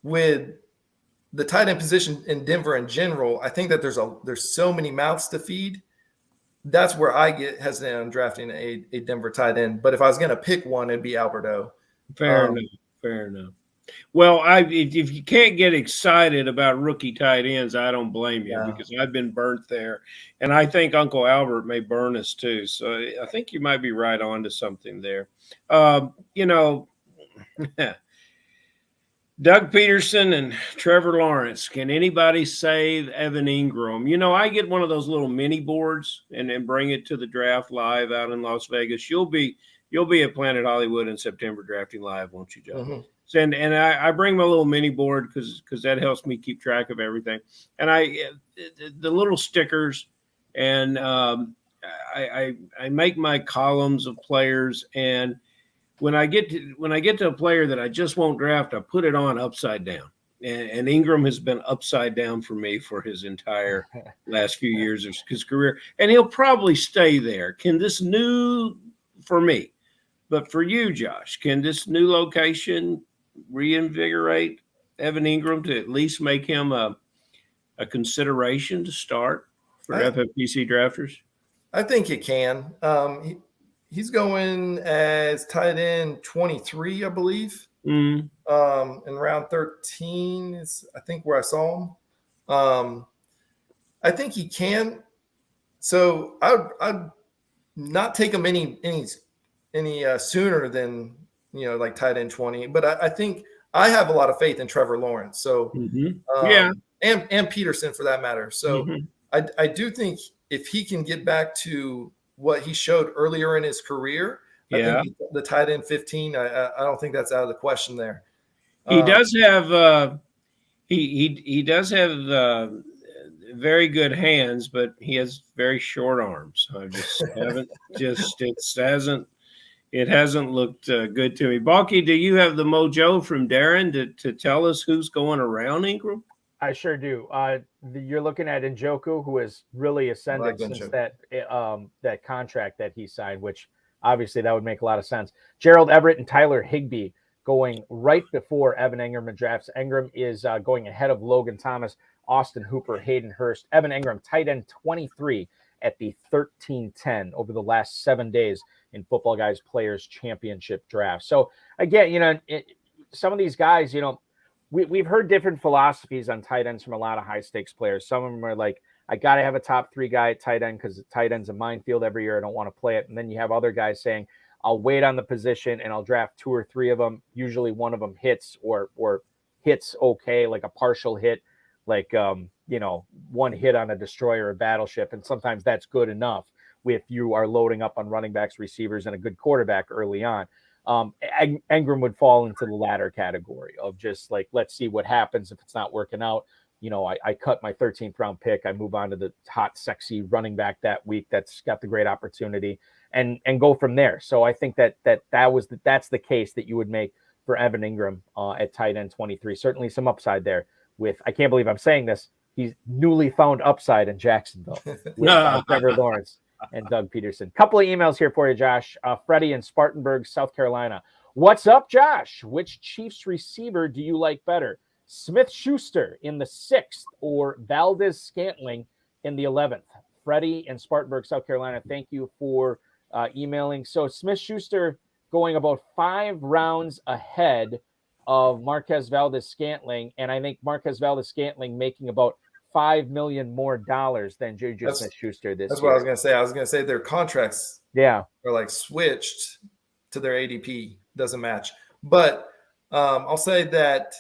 With the tight end position in Denver in general, I think that there's so many mouths to feed. That's where I get hesitant on drafting a Denver tight end. But if I was going to pick one, it'd be Albert O. Fair enough. Well, if you can't get excited about rookie tight ends, I don't blame you because I've been burnt there. And I think Uncle Albert may burn us too. So I think you might be right on to something there. Doug Peterson and Trevor Lawrence. Can anybody save Evan Ingram? I get one of those little mini boards and then bring it to the draft live out in Las Vegas. You'll be at Planet Hollywood in September drafting live, won't you, John? And I bring my little mini board because that helps me keep track of everything. And the little stickers, and I make my columns of players. And when I get to a player that I just won't draft, I put it on upside down. And Ingram has been upside down for me for his entire last few years of his career, and he'll probably stay there. For me, but for you, Josh, can this new location reinvigorate Evan Ingram to at least make him a consideration to start for FFPC drafters? I think it can. He's going as tight end 23, I believe. In round 13 is, I think, where I saw him. I think he can. So I'd not take him any sooner than like tight end 20. But I think I have a lot of faith in Trevor Lawrence. So and Peterson for that matter. So I do think if he can get back to what he showed earlier in his career, I think the tight end 15. I don't think that's out of the question there. He does have he does have very good hands, but he has very short arms. I just haven't it hasn't looked good to me. Balky, do you have the mojo from Darren to tell us who's going around Ingram? I sure do. You're looking at Njoku, who has really ascended since that contract that he signed, which obviously that would make a lot of sense. Gerald Everett and Tyler Higbee going right before Evan Ingram in drafts. Ingram is going ahead of Logan Thomas. Austin Hooper, Hayden Hurst, Evan Ingram, tight end 23 at the 13-10 over the last 7 days in Football Guys Players Championship draft. So again, some of these guys, we've heard different philosophies on tight ends from a lot of high stakes players. Some of them are like, I got to have a top 3 guy at tight end because tight end's a minefield every year. I don't want to play it. And then you have other guys saying, I'll wait on the position and I'll draft 2 or 3 of them. Usually one of them hits or hits okay, like a partial hit, like, one hit on a destroyer or battleship. And sometimes that's good enough if you are loading up on running backs, receivers, and a good quarterback early on. Ingram would fall into the latter category of just like, let's see what happens if it's not working out. I cut my 13th round pick. I move on to the hot, sexy running back that week that's got the great opportunity and go from there. So I think that's the case that you would make for Evan Ingram at tight end 23. Certainly some upside there with, I can't believe I'm saying this, he's newly found upside in Jacksonville with Trevor Lawrence and Doug Peterson. Couple of emails here for you, Josh. Freddie in Spartanburg, South Carolina. What's up, Josh? Which Chiefs receiver do you like better? Smith-Schuster in the 6th or Valdez-Scantling in the 11th? Freddie in Spartanburg, South Carolina, thank you for emailing. So Smith-Schuster going about 5 rounds ahead of Marquez Valdez-Scantling, and I think Marquez Valdez-Scantling making about $5 million more than Juju Smith-Schuster this year. That's what I was going to say. I was going to say their contracts are like switched to their ADP. Doesn't match. But I'll say that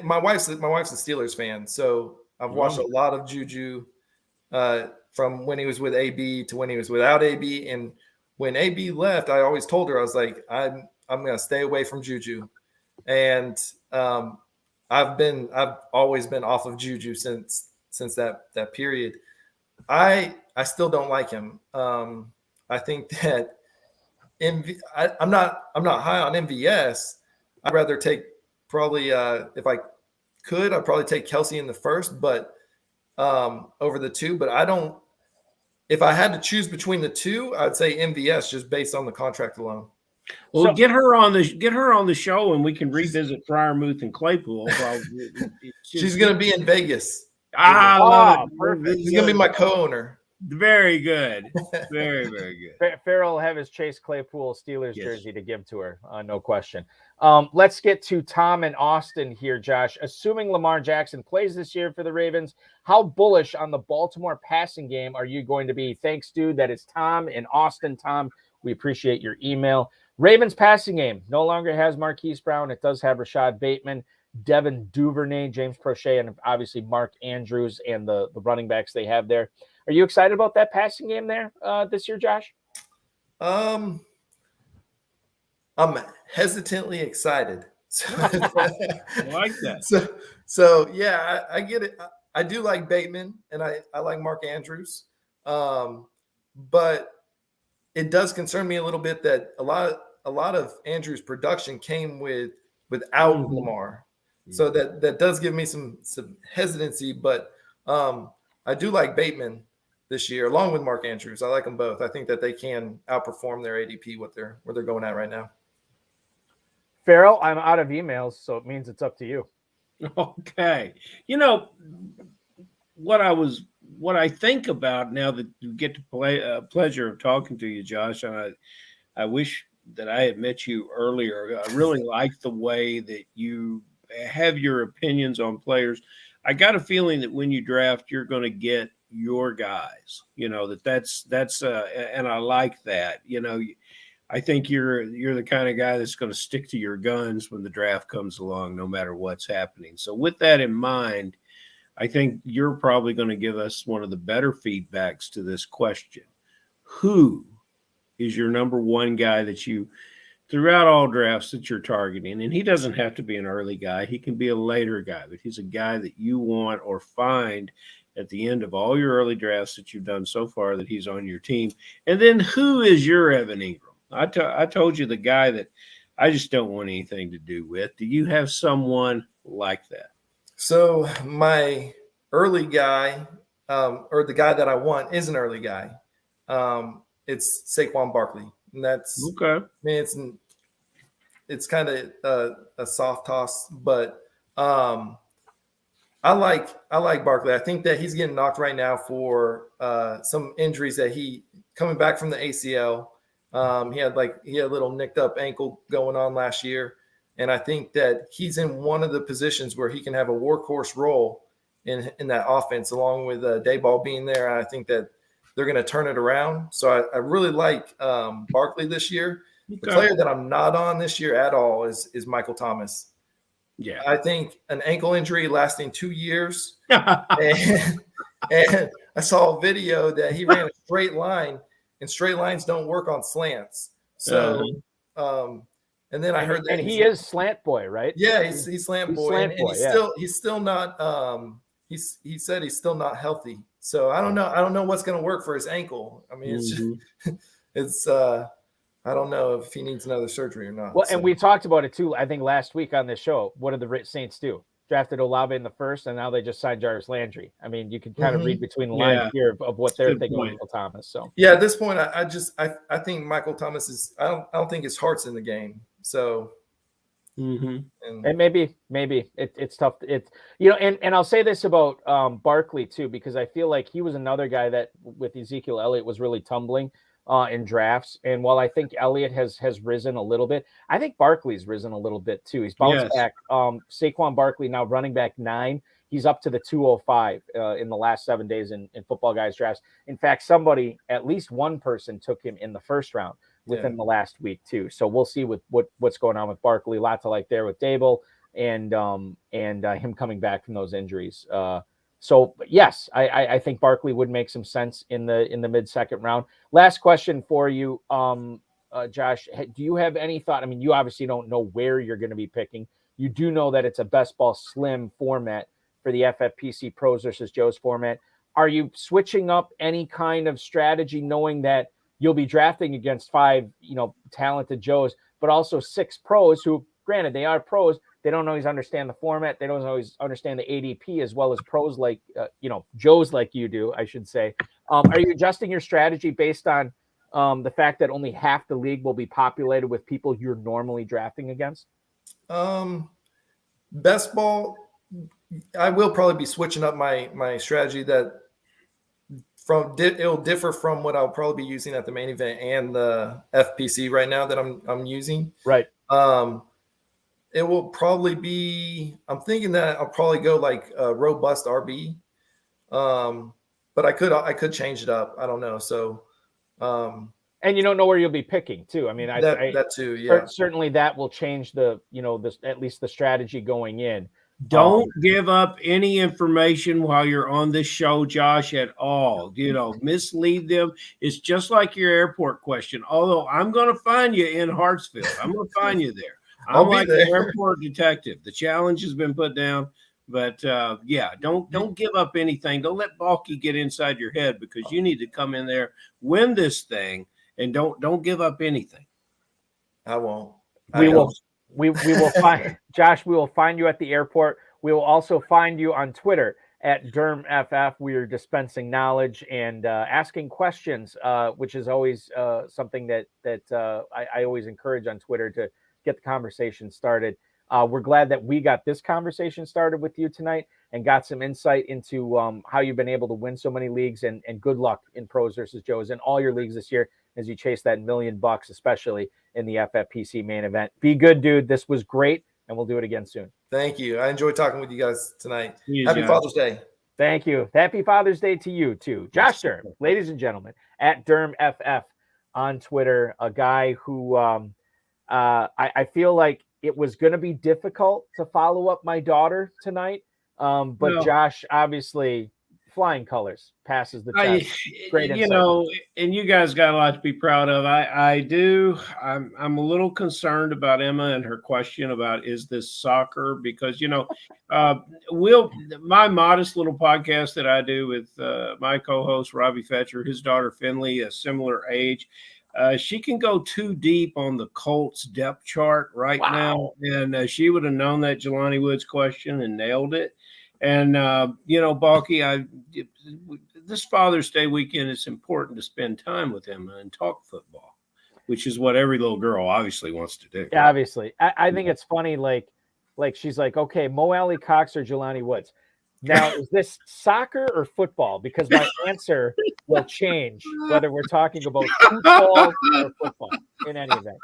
my wife's a Steelers fan, so I've watched a lot of Juju from when he was with AB to when he was without AB. And when AB left, I always told her, I was like, I'm going to stay away from Juju. And I've always been off of Juju since that period. I still don't like him. I think that I'm not high on MVS. I'd rather take probably if I could, I'd probably take Kelsey in the 1st, but over the 2. But I don't. If I had to choose between the 2, I'd say MVS just based on the contract alone. Well, so, get her on the show, and we can revisit Freiermuth and Claypool. She's going to be in Vegas. Perfect. She's going to be my co-owner. Very good. Very, very good. Farrell will have his Chase Claypool Steelers jersey to give to her. No question. Let's get to Tom and Austin here, Josh. Assuming Lamar Jackson plays this year for the Ravens, how bullish on the Baltimore passing game are you going to be? Thanks, dude. That is Tom in Austin. Tom, we appreciate your email. Ravens passing game no longer has Marquise Brown. It does have Rashad Bateman, Devin Duvernay, James Prochet, and obviously Mark Andrews and the running backs they have there. Are you excited about that passing game there this year, Josh? I'm hesitantly excited. I like that. So yeah, I get it. I do like Bateman and I like Mark Andrews. But it does concern me a little bit that a lot of Andrews' production came without Lamar. So that does give me some hesitancy, but I do like Bateman this year, along with Mark Andrews. I like them both. I think that they can outperform their ADP where they're going at right now. Farrell, I'm out of emails, so it means it's up to you. Okay. What I think about now that you get to play pleasure of talking to you, Josh, and I wish that I had met you earlier. I really like the way that you have your opinions on players. I got a feeling that when you draft, you're going to get your guys, that's and I like that. I think you're the kind of guy that's going to stick to your guns when the draft comes along, no matter what's happening. So with that in mind, I think you're probably going to give us one of the better feedbacks to this question. Who is your number one guy that you, throughout all drafts, that you're targeting? And he doesn't have to be an early guy. He can be a later guy, but he's a guy that you want or find at the end of all your early drafts that you've done so far that he's on your team. And then who is your Evan Ingram? I told you the guy that I just don't want anything to do with. Do you have someone like that? So my early guy, or the guy that I want, is an early guy. It's Saquon Barkley, and that's okay. I mean, it's kind of a soft toss, but I I like Barkley. I think that he's getting knocked right now for some injuries that he coming back from the ACL. He had a little nicked up ankle going on last year, and I think that he's in one of the positions where he can have a workhorse role in that offense, along with Dayball being there. I think that they're going to turn it around. So I really like Barkley this year. The player that I'm not on this year at all is Michael Thomas. Yeah, I think an ankle injury lasting 2 years, and I saw a video that he ran a straight line, and straight lines don't work on slants. So, and then I heard that he is slant boy, right? Yeah, he's slant boy, slant and boy, he's still not. He said he's still not healthy. So I don't know what's going to work for his ankle. I mean, it's just, it's I don't know if he needs another surgery or not. Well, and we talked about it too, I think last week on this show. What did the Saints do? Drafted Olave in the first, and now they just signed Jarvis Landry. I mean, you can kind of read between the lines here of what they're thinking of Michael Thomas. So yeah, at this point, I think Michael Thomas is. I don't think his heart's in the game. So. And maybe it's tough. It's and I'll say this about Barkley too, because I feel like he was another guy that with Ezekiel Elliott was really tumbling in drafts. And while I think Elliott has risen a little bit, I think Barkley's risen a little bit too. He's bounced back. Saquon Barkley now running back 9. He's up to the 205 in the last 7 days in Football Guys drafts. In fact, at least one person took him in the first round within the last week too. So we'll see with what's going on with Barkley. Lots to like there with Dable and him coming back from those injuries. So yes, I think Barkley would make some sense in the mid-second round. Last question for you, Josh. Do you have any thought? I mean, you obviously don't know where you're going to be picking. You do know that it's a best ball slim format for the FFPC Pros versus Joe's format. Are you switching up any kind of strategy, knowing that you'll be drafting against 5, talented Joes, but also 6 pros who, granted, they are pros. They don't always understand the format. They don't always understand the ADP as well as pros like, Joes like you do, I should say. Are you adjusting your strategy based on the fact that only half the league will be populated with people you're normally drafting against? Best ball, I will probably be switching up my strategy it'll differ from what I'll probably be using at the main event and the FPC right now that I'm using. Right. It will probably be, I'm thinking that I'll probably go like a robust RB. But I could change it up. I don't know. So, and you don't know where you'll be picking too. I mean, that too. Yeah. Certainly that will change at least the strategy going in. Don't give up any information while you're on this show, Josh, at all. Mislead them. It's just like your airport question. Although I'm going to find you in Hartsfield. I'm going to find you there. I'm like the airport detective. The challenge has been put down. But, don't give up anything. Don't let Balky get inside your head, because you need to come in there, win this thing, and don't give up anything. I won't. We will find Josh. We will find you at the airport. We will also find you on Twitter at DurmFF. We are dispensing knowledge and asking questions, which is always something that I always encourage on Twitter to get the conversation started. We're glad that we got this conversation started with you tonight and got some insight into how you've been able to win so many leagues, and good luck in Pros versus Joes in all your leagues this year as you chase that $1 million, especially in the FFPC main event. Be good, dude. This was great, and we'll do it again soon. Thank you. I enjoyed talking with you guys tonight. Happy Father's Day. Thank you. Happy Father's Day to you too. Josh Durm, ladies and gentlemen, at DurmFF on Twitter, a guy who I feel like it was going to be difficult to follow up my daughter tonight. But Josh, obviously, flying colors, passes the test. Great insight. And you guys got a lot to be proud of. I do. I'm a little concerned about Emma and her question about, is this soccer? Because, my modest little podcast that I do with my co-host, Robbie Fetcher, his daughter, Finley, a similar age, she can go too deep on the Colts depth chart now. And she would have known that Jelani Woods question and nailed it. And, Balky, this Father's Day weekend, it's important to spend time with him and talk football, which is what every little girl obviously wants to do. Yeah, obviously. I think it's funny. Like she's like, okay, Mo Alley Cox or Jelani Woods. Now, is this soccer or football? Because my answer will change whether we're talking about football or football in any event.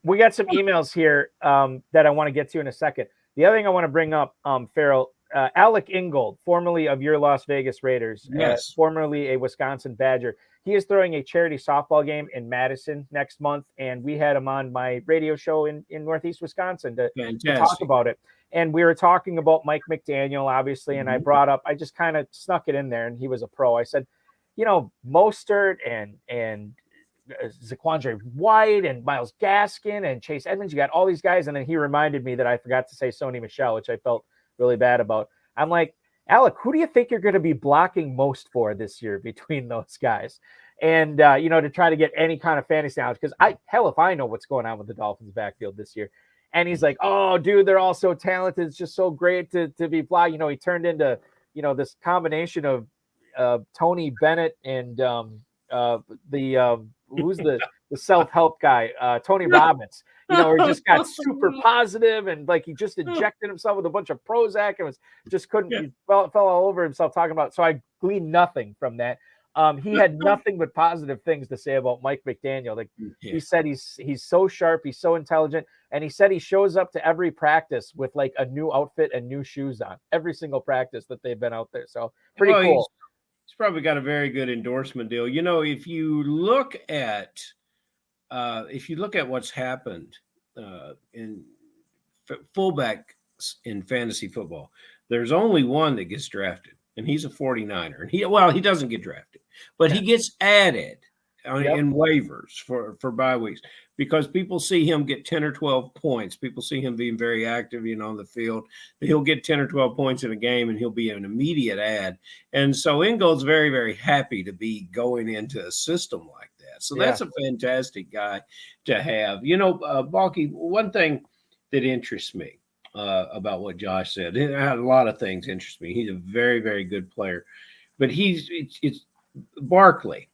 We got some emails here that I want to get to in a second. The other thing I want to bring up, Farrell, Alec Ingold, formerly of your Las Vegas Raiders, Yes. formerly a Wisconsin Badger. He is throwing a charity softball game in Madison next month, and we had him on my radio show in Northeast Wisconsin to talk about it. And we were talking about Mike McDaniel, obviously, and I brought up, I just kind of snuck it in there, and he was a pro. I said, Mostert and Saquon White and Myles Gaskin and Chase Edmonds, you got all these guys. And then he reminded me that I forgot to say Sony Michel, which I felt really bad about. I'm like, Alec, who do you think you're going to be blocking most for this year between those guys? And, to try to get any kind of fantasy knowledge, because if I know what's going on with the Dolphins backfield this year. And he's like, oh, dude, they're all so talented. It's just so great to be blocked. He turned into, this combination of Tony Bennett and who's the self-help guy, Tony Robbins, where he just got super positive and like he just injected himself with a bunch of Prozac and he fell all over himself talking about. So I gleaned nothing from that. He had nothing but positive things to say about Mike McDaniel. Like he said, he's so sharp, he's so intelligent, and he said he shows up to every practice with like a new outfit and new shoes on every single practice that they've been out there. So pretty cool. He's probably got a very good endorsement deal. If you look at what's happened in fullbacks in fantasy football, there's only one that gets drafted, and he's a 49er. And he doesn't get drafted, but he gets added in waivers for bye weeks because people see him get 10 or 12 points. People see him being very active, on the field. He'll get 10 or 12 points in a game, and he'll be an immediate add. And so Ingold's very, very happy to be going into a system like that. So that's a fantastic guy to have. Balky, one thing that interests me about what Josh said, and a lot of things interest me. He's a very, very good player. But it's Barkley.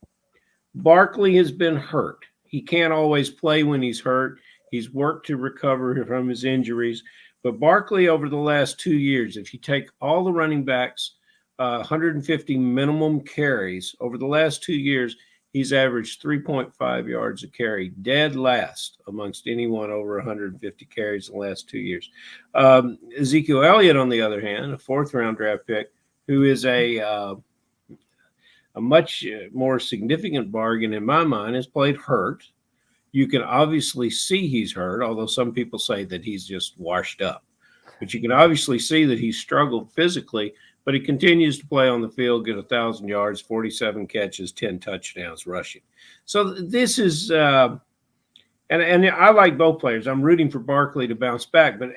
Barkley has been hurt. He can't always play when he's hurt. He's worked to recover from his injuries. But Barkley, over the last 2 years, if you take all the running backs, 150 minimum carries, over the last 2 years, he's averaged 3.5 yards a carry, dead last amongst anyone over 150 carries in the last 2 years. Ezekiel Elliott, on the other hand, a fourth-round draft pick, who is a much more significant bargain in my mind, has played hurt. You can obviously see he's hurt, although some people say that he's just washed up. But you can obviously see that he's struggled physically, but he continues to play on the field, get 1,000 yards, 47 catches, 10 touchdowns rushing. So this is and I like both players. I'm rooting for Barkley to bounce back, but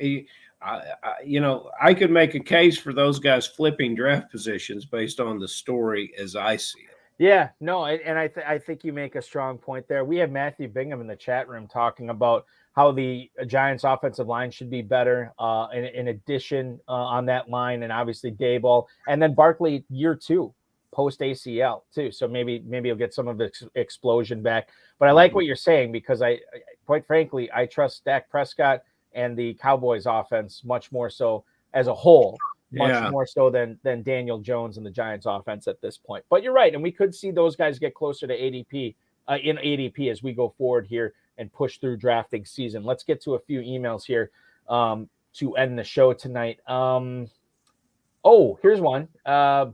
I could make a case for those guys flipping draft positions based on the story as I see it. Yeah, no, and I think you make a strong point there. We have Matthew Bingham in the chat room talking about how the Giants offensive line should be better in addition on that line, and obviously Daboll, and then Barkley year 2 post ACL too. So maybe he'll get some of the explosion back. But I like what you're saying because I quite frankly, I trust Dak Prescott and the Cowboys offense much more so as a whole, much more so than Daniel Jones and the Giants offense at this point. But you're right. And we could see those guys get closer to ADP in ADP as we go forward here and push through drafting season. Let's get to a few emails here to end the show tonight. Here's one.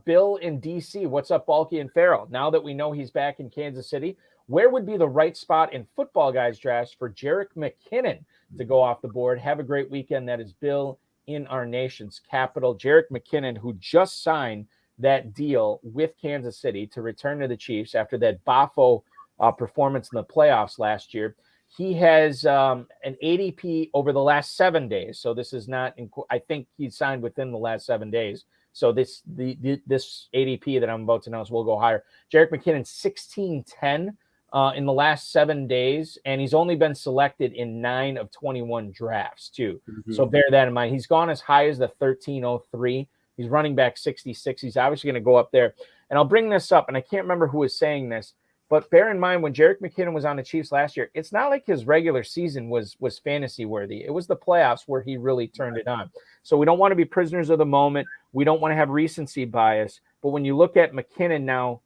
Bill in DC. What's up, Balky and Farrell? Now that we know he's back in Kansas City, where would be the right spot in Football Guys drafts for Jerick McKinnon to go off the board? Have a great weekend. That is Bill in our nation's capital. Jerick McKinnon, who just signed that deal with Kansas City to return to the Chiefs after that Bafo performance in the playoffs last year. He has an ADP over the last 7 days. So this is not, I think he signed within the last 7 days. So this ADP that I'm about to announce will go higher. Jerick McKinnon, 1610 in the last 7 days. And he's only been selected in 9 of 21 drafts too. Mm-hmm. So bear that in mind. He's gone as high as the 1303. He's running back 66. He's obviously going to go up there. And I'll bring this up, and I can't remember who was saying this. But bear in mind, when Jerick McKinnon was on the Chiefs last year, it's not like his regular season was fantasy worthy. It was the playoffs where he really turned it on. So we don't want to be prisoners of the moment. We don't want to have recency bias. But when you look at McKinnon now,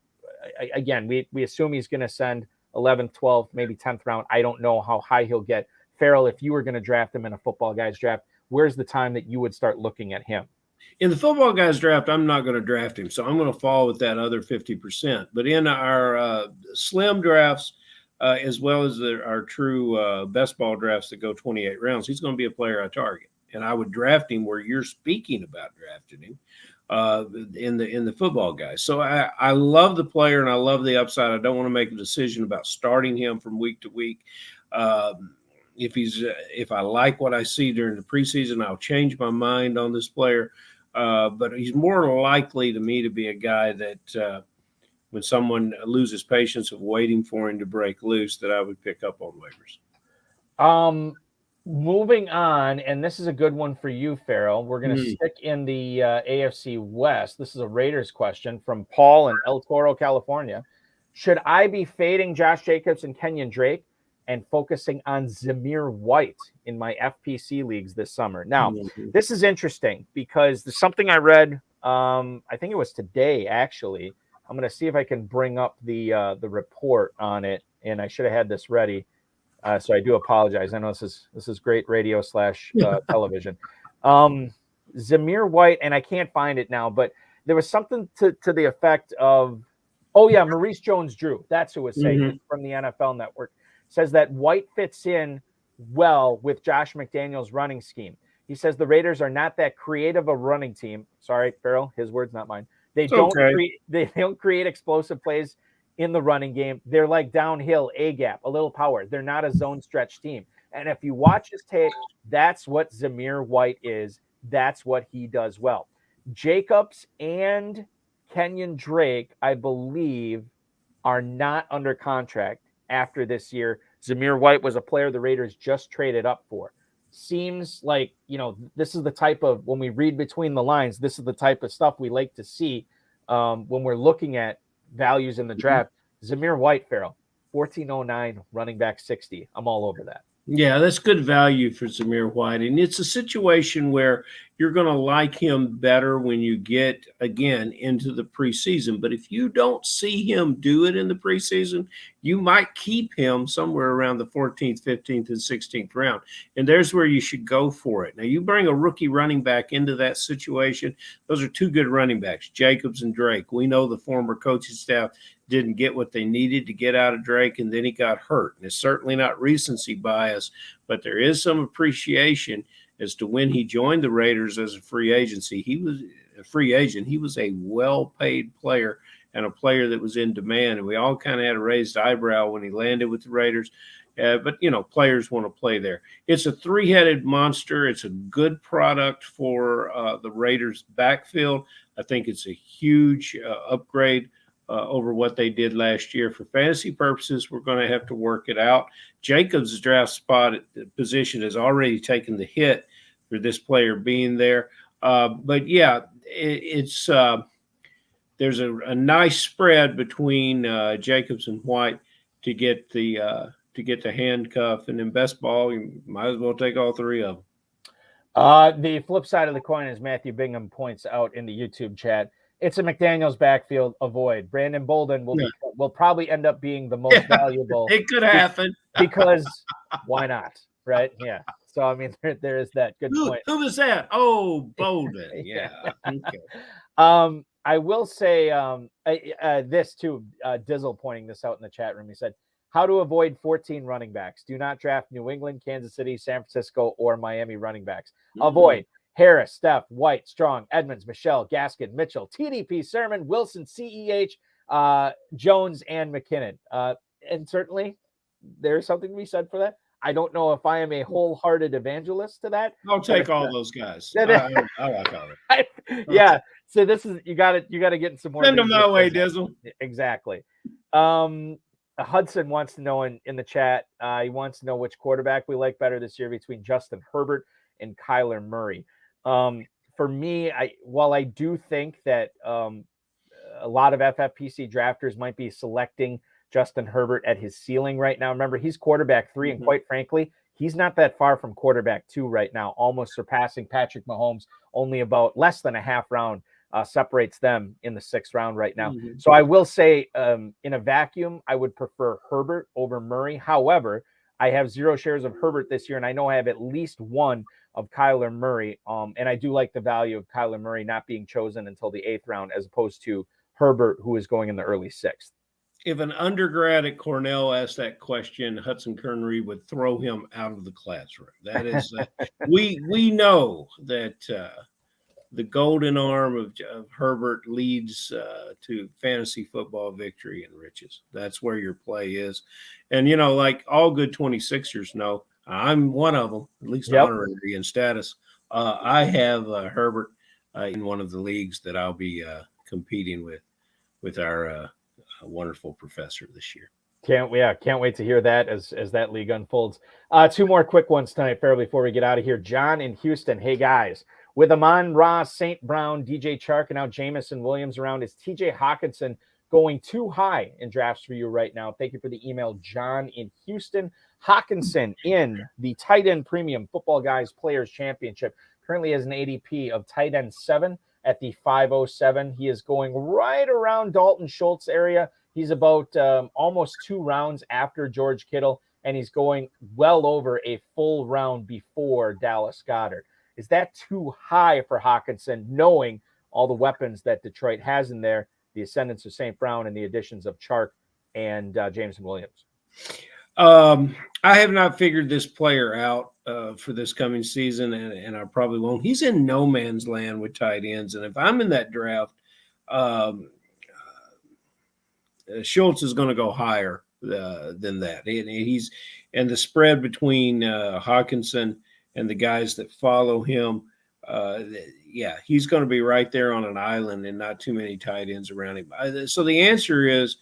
again, we assume he's going to send 11th, 12th, maybe 10th round. I don't know how high he'll get. Farrell, if you were going to draft him in a Football Guys draft, where's the time that you would start looking at him? In the Football Guys draft, I'm not going to draft him, so I'm going to fall with that other 50%. But in our slim drafts, as well as our true best ball drafts that go 28 rounds, he's going to be a player I target. And I would draft him where you're speaking about drafting him in the Football Guys. So I love the player and I love the upside. I don't want to make a decision about starting him from week to week. If I like what I see during the preseason, I'll change my mind on this player. But he's more likely to me to be a guy that when someone loses patience of waiting for him to break loose, that I would pick up on waivers. Moving on, and this is a good one for you, Farrell. We're going to stick in the AFC West. This is a Raiders question from Paul in El Toro, California. Should I be fading Josh Jacobs and Kenyon Drake and focusing on Zamir White in my FPC leagues this summer? Now, this is interesting because there's something I read, I think it was today, actually. I'm going to see if I can bring up the report on it, and I should have had this ready. So I do apologize. I know this is great radio / television. Zamir White, and I can't find it now, but there was something to the effect of, Maurice Jones-Drew. That's who was saying from the NFL Network. Says that White fits in well with Josh McDaniels' running scheme. He says the Raiders are not that creative a running team. Sorry, Farrell, his words, not mine. They don't create explosive plays in the running game. They're like downhill, A gap, a little power. They're not a zone stretch team. And if you watch his tape, that's what Zamir White is. That's what he does well. Jacobs and Kenyon Drake, I believe, are not under contract after this year. Zamir White was a player the Raiders just traded up for. Seems like, this is the type of, when we read between the lines, this is the type of stuff we like to see when we're looking at values in the draft. Zamir White, Farrell, 1409, running back 60. I'm all over that. Yeah, that's good value for Zamir White. And it's a situation where you're going to like him better when you get, again, into the preseason. But if you don't see him do it in the preseason, you might keep him somewhere around the 14th, 15th, and 16th round. And there's where you should go for it. Now, you bring a rookie running back into that situation. Those are two good running backs, Jacobs and Drake. We know the former coaching staff didn't get what they needed to get out of Drake, and then he got hurt. And it's certainly not recency bias, but there is some appreciation as to when he joined the Raiders as a free agency. He was a free agent. He was a well-paid player and a player that was in demand. And we all kind of had a raised eyebrow when he landed with the Raiders. But, players want to play there. It's a three-headed monster. It's a good product for the Raiders' backfield. I think it's a huge upgrade over what they did last year. For fantasy purposes, we're going to have to work it out. Jacobs' draft spot at the position has already taken the hit for this player being there. But yeah, it's there's a nice spread between Jacobs and White to get the handcuff, and in best ball, you might as well take all three of them. The flip side of the coin, as Matthew Bingham points out in the YouTube chat, it's a McDaniels backfield. Avoid. Brandon Bolden will probably end up being the most valuable. It could happen because why not? Right? Yeah. So I mean, there is that good point. Who was that? Oh, Bolden. Yeah. Okay. I will say this too. Dizzle pointing this out in the chat room. He said, "How to avoid 14 running backs? Do not draft New England, Kansas City, San Francisco, or Miami running backs. Avoid Harris, Steph, White, Strong, Edmonds, Michelle, Gaskin, Mitchell, TDP, Sermon, Wilson, CEH, Jones, and McKinnon." And certainly there's something to be said for that. I don't know if I am a wholehearted evangelist to that. I'll take all those guys. I like all of it. Yeah. So this is, you got to get in some more. Send them my way, Dizzle. Exactly. Hudson wants to know in the chat, he wants to know which quarterback we like better this year between Justin Herbert and Kyler Murray. For me, while I do think that a lot of FFPC drafters might be selecting Justin Herbert at his ceiling right now. Remember, he's quarterback 3, and quite frankly, he's not that far from quarterback 2 right now, almost surpassing Patrick Mahomes. Only about less than a half round separates them in the 6th round right now. So I will say, in a vacuum, I would prefer Herbert over Murray. However, I have 0 shares of Herbert this year, and I know I have at least 1 of Kyler Murray. And I do like the value of Kyler Murray not being chosen until the 8th round, as opposed to Herbert, who is going in the early 6th. If an undergrad at Cornell asked that question, Hudson Kernreid would throw him out of the classroom. That is, we know that the golden arm of Herbert leads to fantasy football victory and riches. That's where your play is. And, like all good 26ers know, I'm one of them, at least honorary in status. I have Herbert in one of the leagues that I'll be competing with our wonderful professor this year. Can't wait to hear that as that league unfolds. 2 more quick ones tonight, Farrell, before we get out of here. John in Houston. Hey, guys. With Amon-Ra, St. Brown, DJ Chark, and now Jamison Williams around, is TJ Hawkinson going too high in drafts for you right now? Thank you for the email, John in Houston. Hawkinson in the tight end premium Football Guys Players Championship currently has an ADP of tight end 7 at the 507. He is going right around Dalton Schultz area. He's about almost 2 rounds after George Kittle, and he's going well over a full round before Dallas Goedert. Is that too high for Hawkinson, knowing all the weapons that Detroit has in there, the ascendance of St. Brown and the additions of Chark and Jameson Williams? I have not figured this player out for this coming season, and I probably won't. He's in no man's land with tight ends, and if I'm in that draft, Schultz is going to go higher than that. And the spread between Hawkinson and the guys that follow him, he's going to be right there on an island and not too many tight ends around him. So the answer is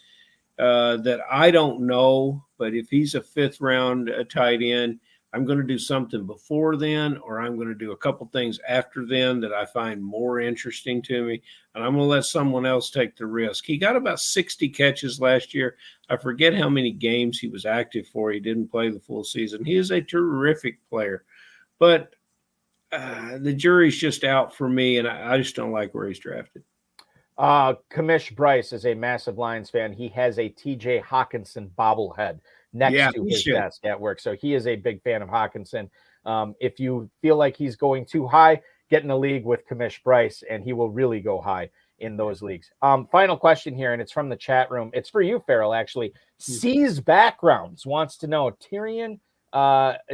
that I don't know, but if he's a 5th round tight end, I'm going to do something before then, or I'm going to do a couple things after then that I find more interesting to me, and I'm going to let someone else take the risk. He got about 60 catches last year. I forget how many games he was active for. He didn't play the full season. He is a terrific player, but the jury's just out for me, and I just don't like where he's drafted. Kamish Bryce is a massive Lions fan. He has a TJ Hawkinson bobblehead next to his desk at work. So he is a big fan of Hawkinson. If you feel like he's going too high, get in a league with Kamish Bryce, and he will really go high in those leagues. Final question here, and it's from the chat room. It's for you, Farrell, actually. C's Backgrounds wants to know, Tyrion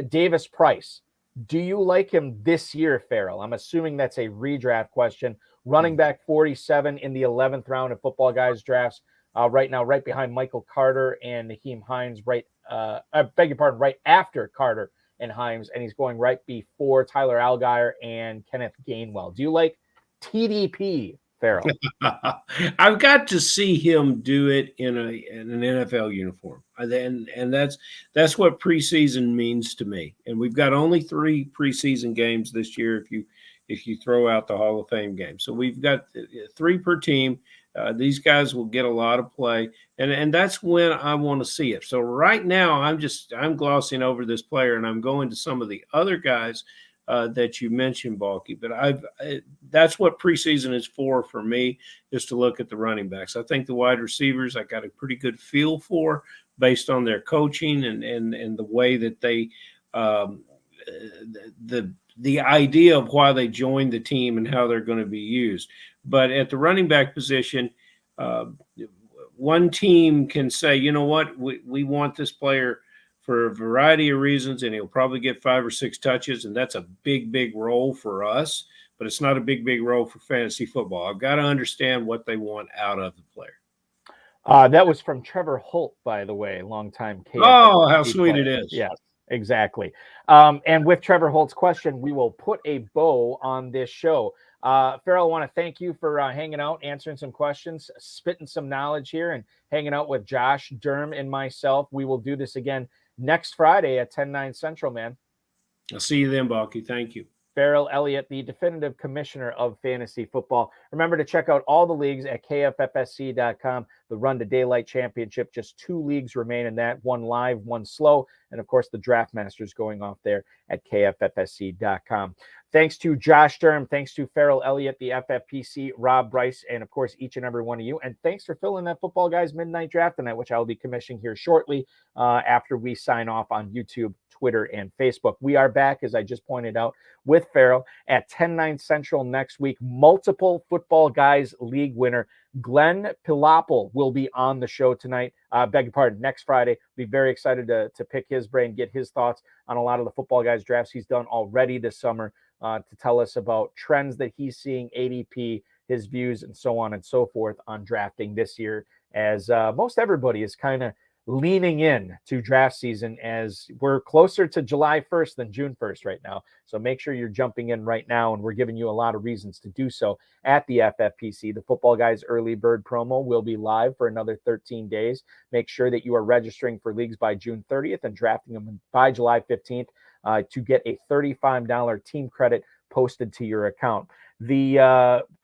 Davis Price, do you like him this year, Farrell? I'm assuming that's a redraft question. Running back 47 in the 11th round of Football Guys drafts right now, right behind Michael Carter and Naheem Hines, right after Carter and Hines, and he's going right before Tyler Algayer and Kenneth Gainwell. Do you like TDP, Farrell? I've got to see him do it in an NFL uniform, and that's what preseason means to me. And we've got only 3 preseason games this year if you throw out the Hall of Fame game. So we've got 3 per team. These guys will get a lot of play, and that's when I want to see it. So right now I'm glossing over this player, and I'm going to some of the other guys that you mentioned, Balky. But that's what preseason is for me, is to look at the running backs. I think the wide receivers I got a pretty good feel for based on their coaching and the way that they the idea of why they joined the team and how they're going to be used. But at the running back position, one team can say, you know what, we want this player for a variety of reasons, and he'll probably get 5 or 6 touches, and that's a big, big role for us, but it's not a big, big role for fantasy football. I've got to understand what they want out of the player. That was from Trevor Holt, by the way, longtime KFFC. Oh, how sweet it is. Yes. Exactly. And with Trevor Holt's question, we will put a bow on this show. Farrell, I want to thank you for hanging out, answering some questions, spitting some knowledge here, and hanging out with Josh, Durm, and myself. We will do this again next Friday at 10/9 Central, man. I'll see you then, Balky. Thank you. Farrell Elliott, the definitive commissioner of fantasy football. Remember to check out all the leagues at kffsc.com. the Run to Daylight Championship. Just 2 leagues remain in that, one live, one slow. And of course, the Draft Masters going off there at kffsc.com. Thanks to Josh Durm. Thanks to Farrell Elliott, the FFPC, Rob Bryce, and of course, each and every one of you. And thanks for filling that Football Guys Midnight Draft tonight, which I will be commissioning here shortly after we sign off on YouTube, Twitter, and Facebook. We are back, as I just pointed out, with Farrell at 10/9 Central next week. Multiple Football Guys League winner Glenn Pilopple will be on the show tonight. Beg your pardon, next Friday. Be very excited to pick his brain, get his thoughts on a lot of the Football Guys drafts he's done already this summer, to tell us about trends that he's seeing, ADP, his views, and so on and so forth on drafting this year, as most everybody is kind of leaning in to draft season, as we're closer to July 1st than June 1st right now. So make sure you're jumping in right now, and we're giving you a lot of reasons to do so at the FFPC. The Football Guys Early Bird promo will be live for another 13 days. Make sure that you are registering for leagues by June 30th and drafting them by July 15th to get a $35 team credit posted to your account. The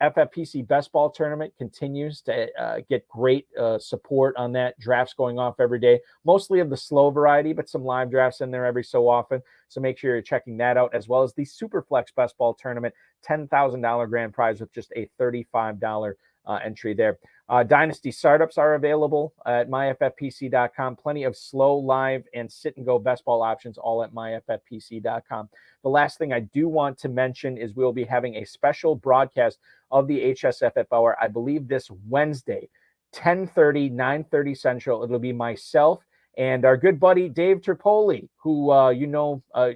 FFPC Best Ball Tournament continues to get great support on that. Drafts going off every day, mostly of the slow variety, but some live drafts in there every so often. So make sure you're checking that out, as well as the Superflex Best Ball Tournament, $10,000 grand prize with just a $35 entry there. Dynasty startups are available at myffpc.com. Plenty of slow, live, and sit-and-go best ball options, all at myffpc.com. The last thing I do want to mention is we'll be having a special broadcast of the HSFF Hour, I believe this Wednesday, 10:30, 9:30 Central. It'll be myself and our good buddy Dave Tripoli, who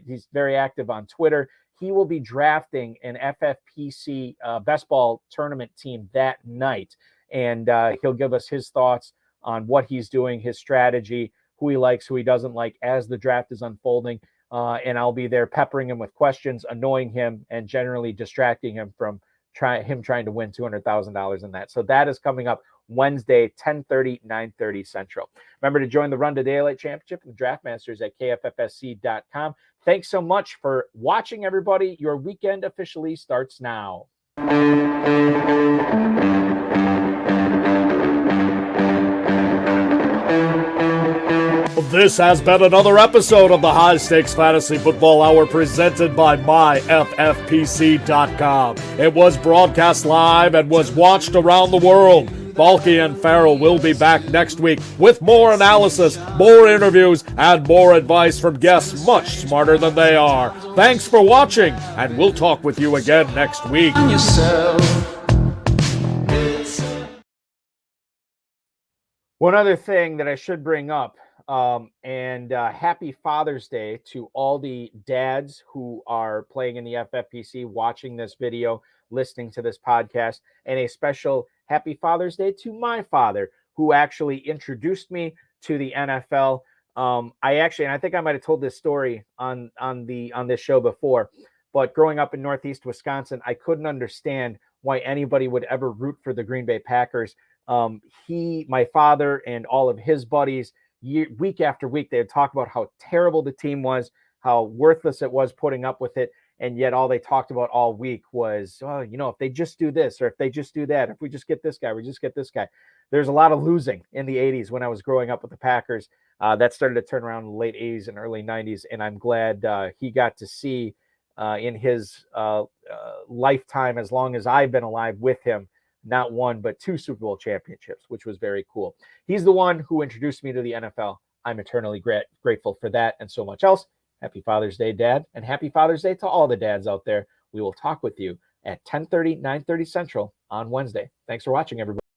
he's very active on Twitter. He will be drafting an FFPC best ball tournament team that night. And he'll give us his thoughts on what he's doing, his strategy, who he likes, who he doesn't like as the draft is unfolding. And I'll be there peppering him with questions, annoying him, and generally distracting him from trying to win $200,000 in that. So that is coming up Wednesday, 10:30, 9:30 Central. Remember to join the Run to Daylight Championship and the Draft Masters at kffsc.com. Thanks so much for watching, everybody. Your weekend officially starts now. This has been another episode of the High Stakes Fantasy Football Hour presented by myffpc.com. It was broadcast live and was watched around the world. Balky and Farrell will be back next week with more analysis, more interviews, and more advice from guests much smarter than they are. Thanks for watching, and we'll talk with you again next week. One other thing that I should bring up, happy Father's Day to all the dads who are playing in the FFPC, watching this video, listening to this podcast, and a special happy Father's Day to my father, who actually introduced me to the NFL. I think I might have told this story on this show before, but growing up in Northeast Wisconsin, I couldn't understand why anybody would ever root for the Green Bay Packers. My father and all of his buddies, week after week, they would talk about how terrible the team was, how worthless it was putting up with it. And yet all they talked about all week was, if they just do this, or if they just do that, if we just get this guy, we just get this guy. There's a lot of losing in the 80s when I was growing up with the Packers. That started to turn around in the late 80s and early 90s. And I'm glad he got to see in his lifetime, as long as I've been alive with him, not one, but 2 Super Bowl championships, which was very cool. He's the one who introduced me to the NFL. I'm eternally grateful for that and so much else. Happy Father's Day, Dad, and happy Father's Day to all the dads out there. We will talk with you at 10:30, 9:30 Central on Wednesday. Thanks for watching, everybody.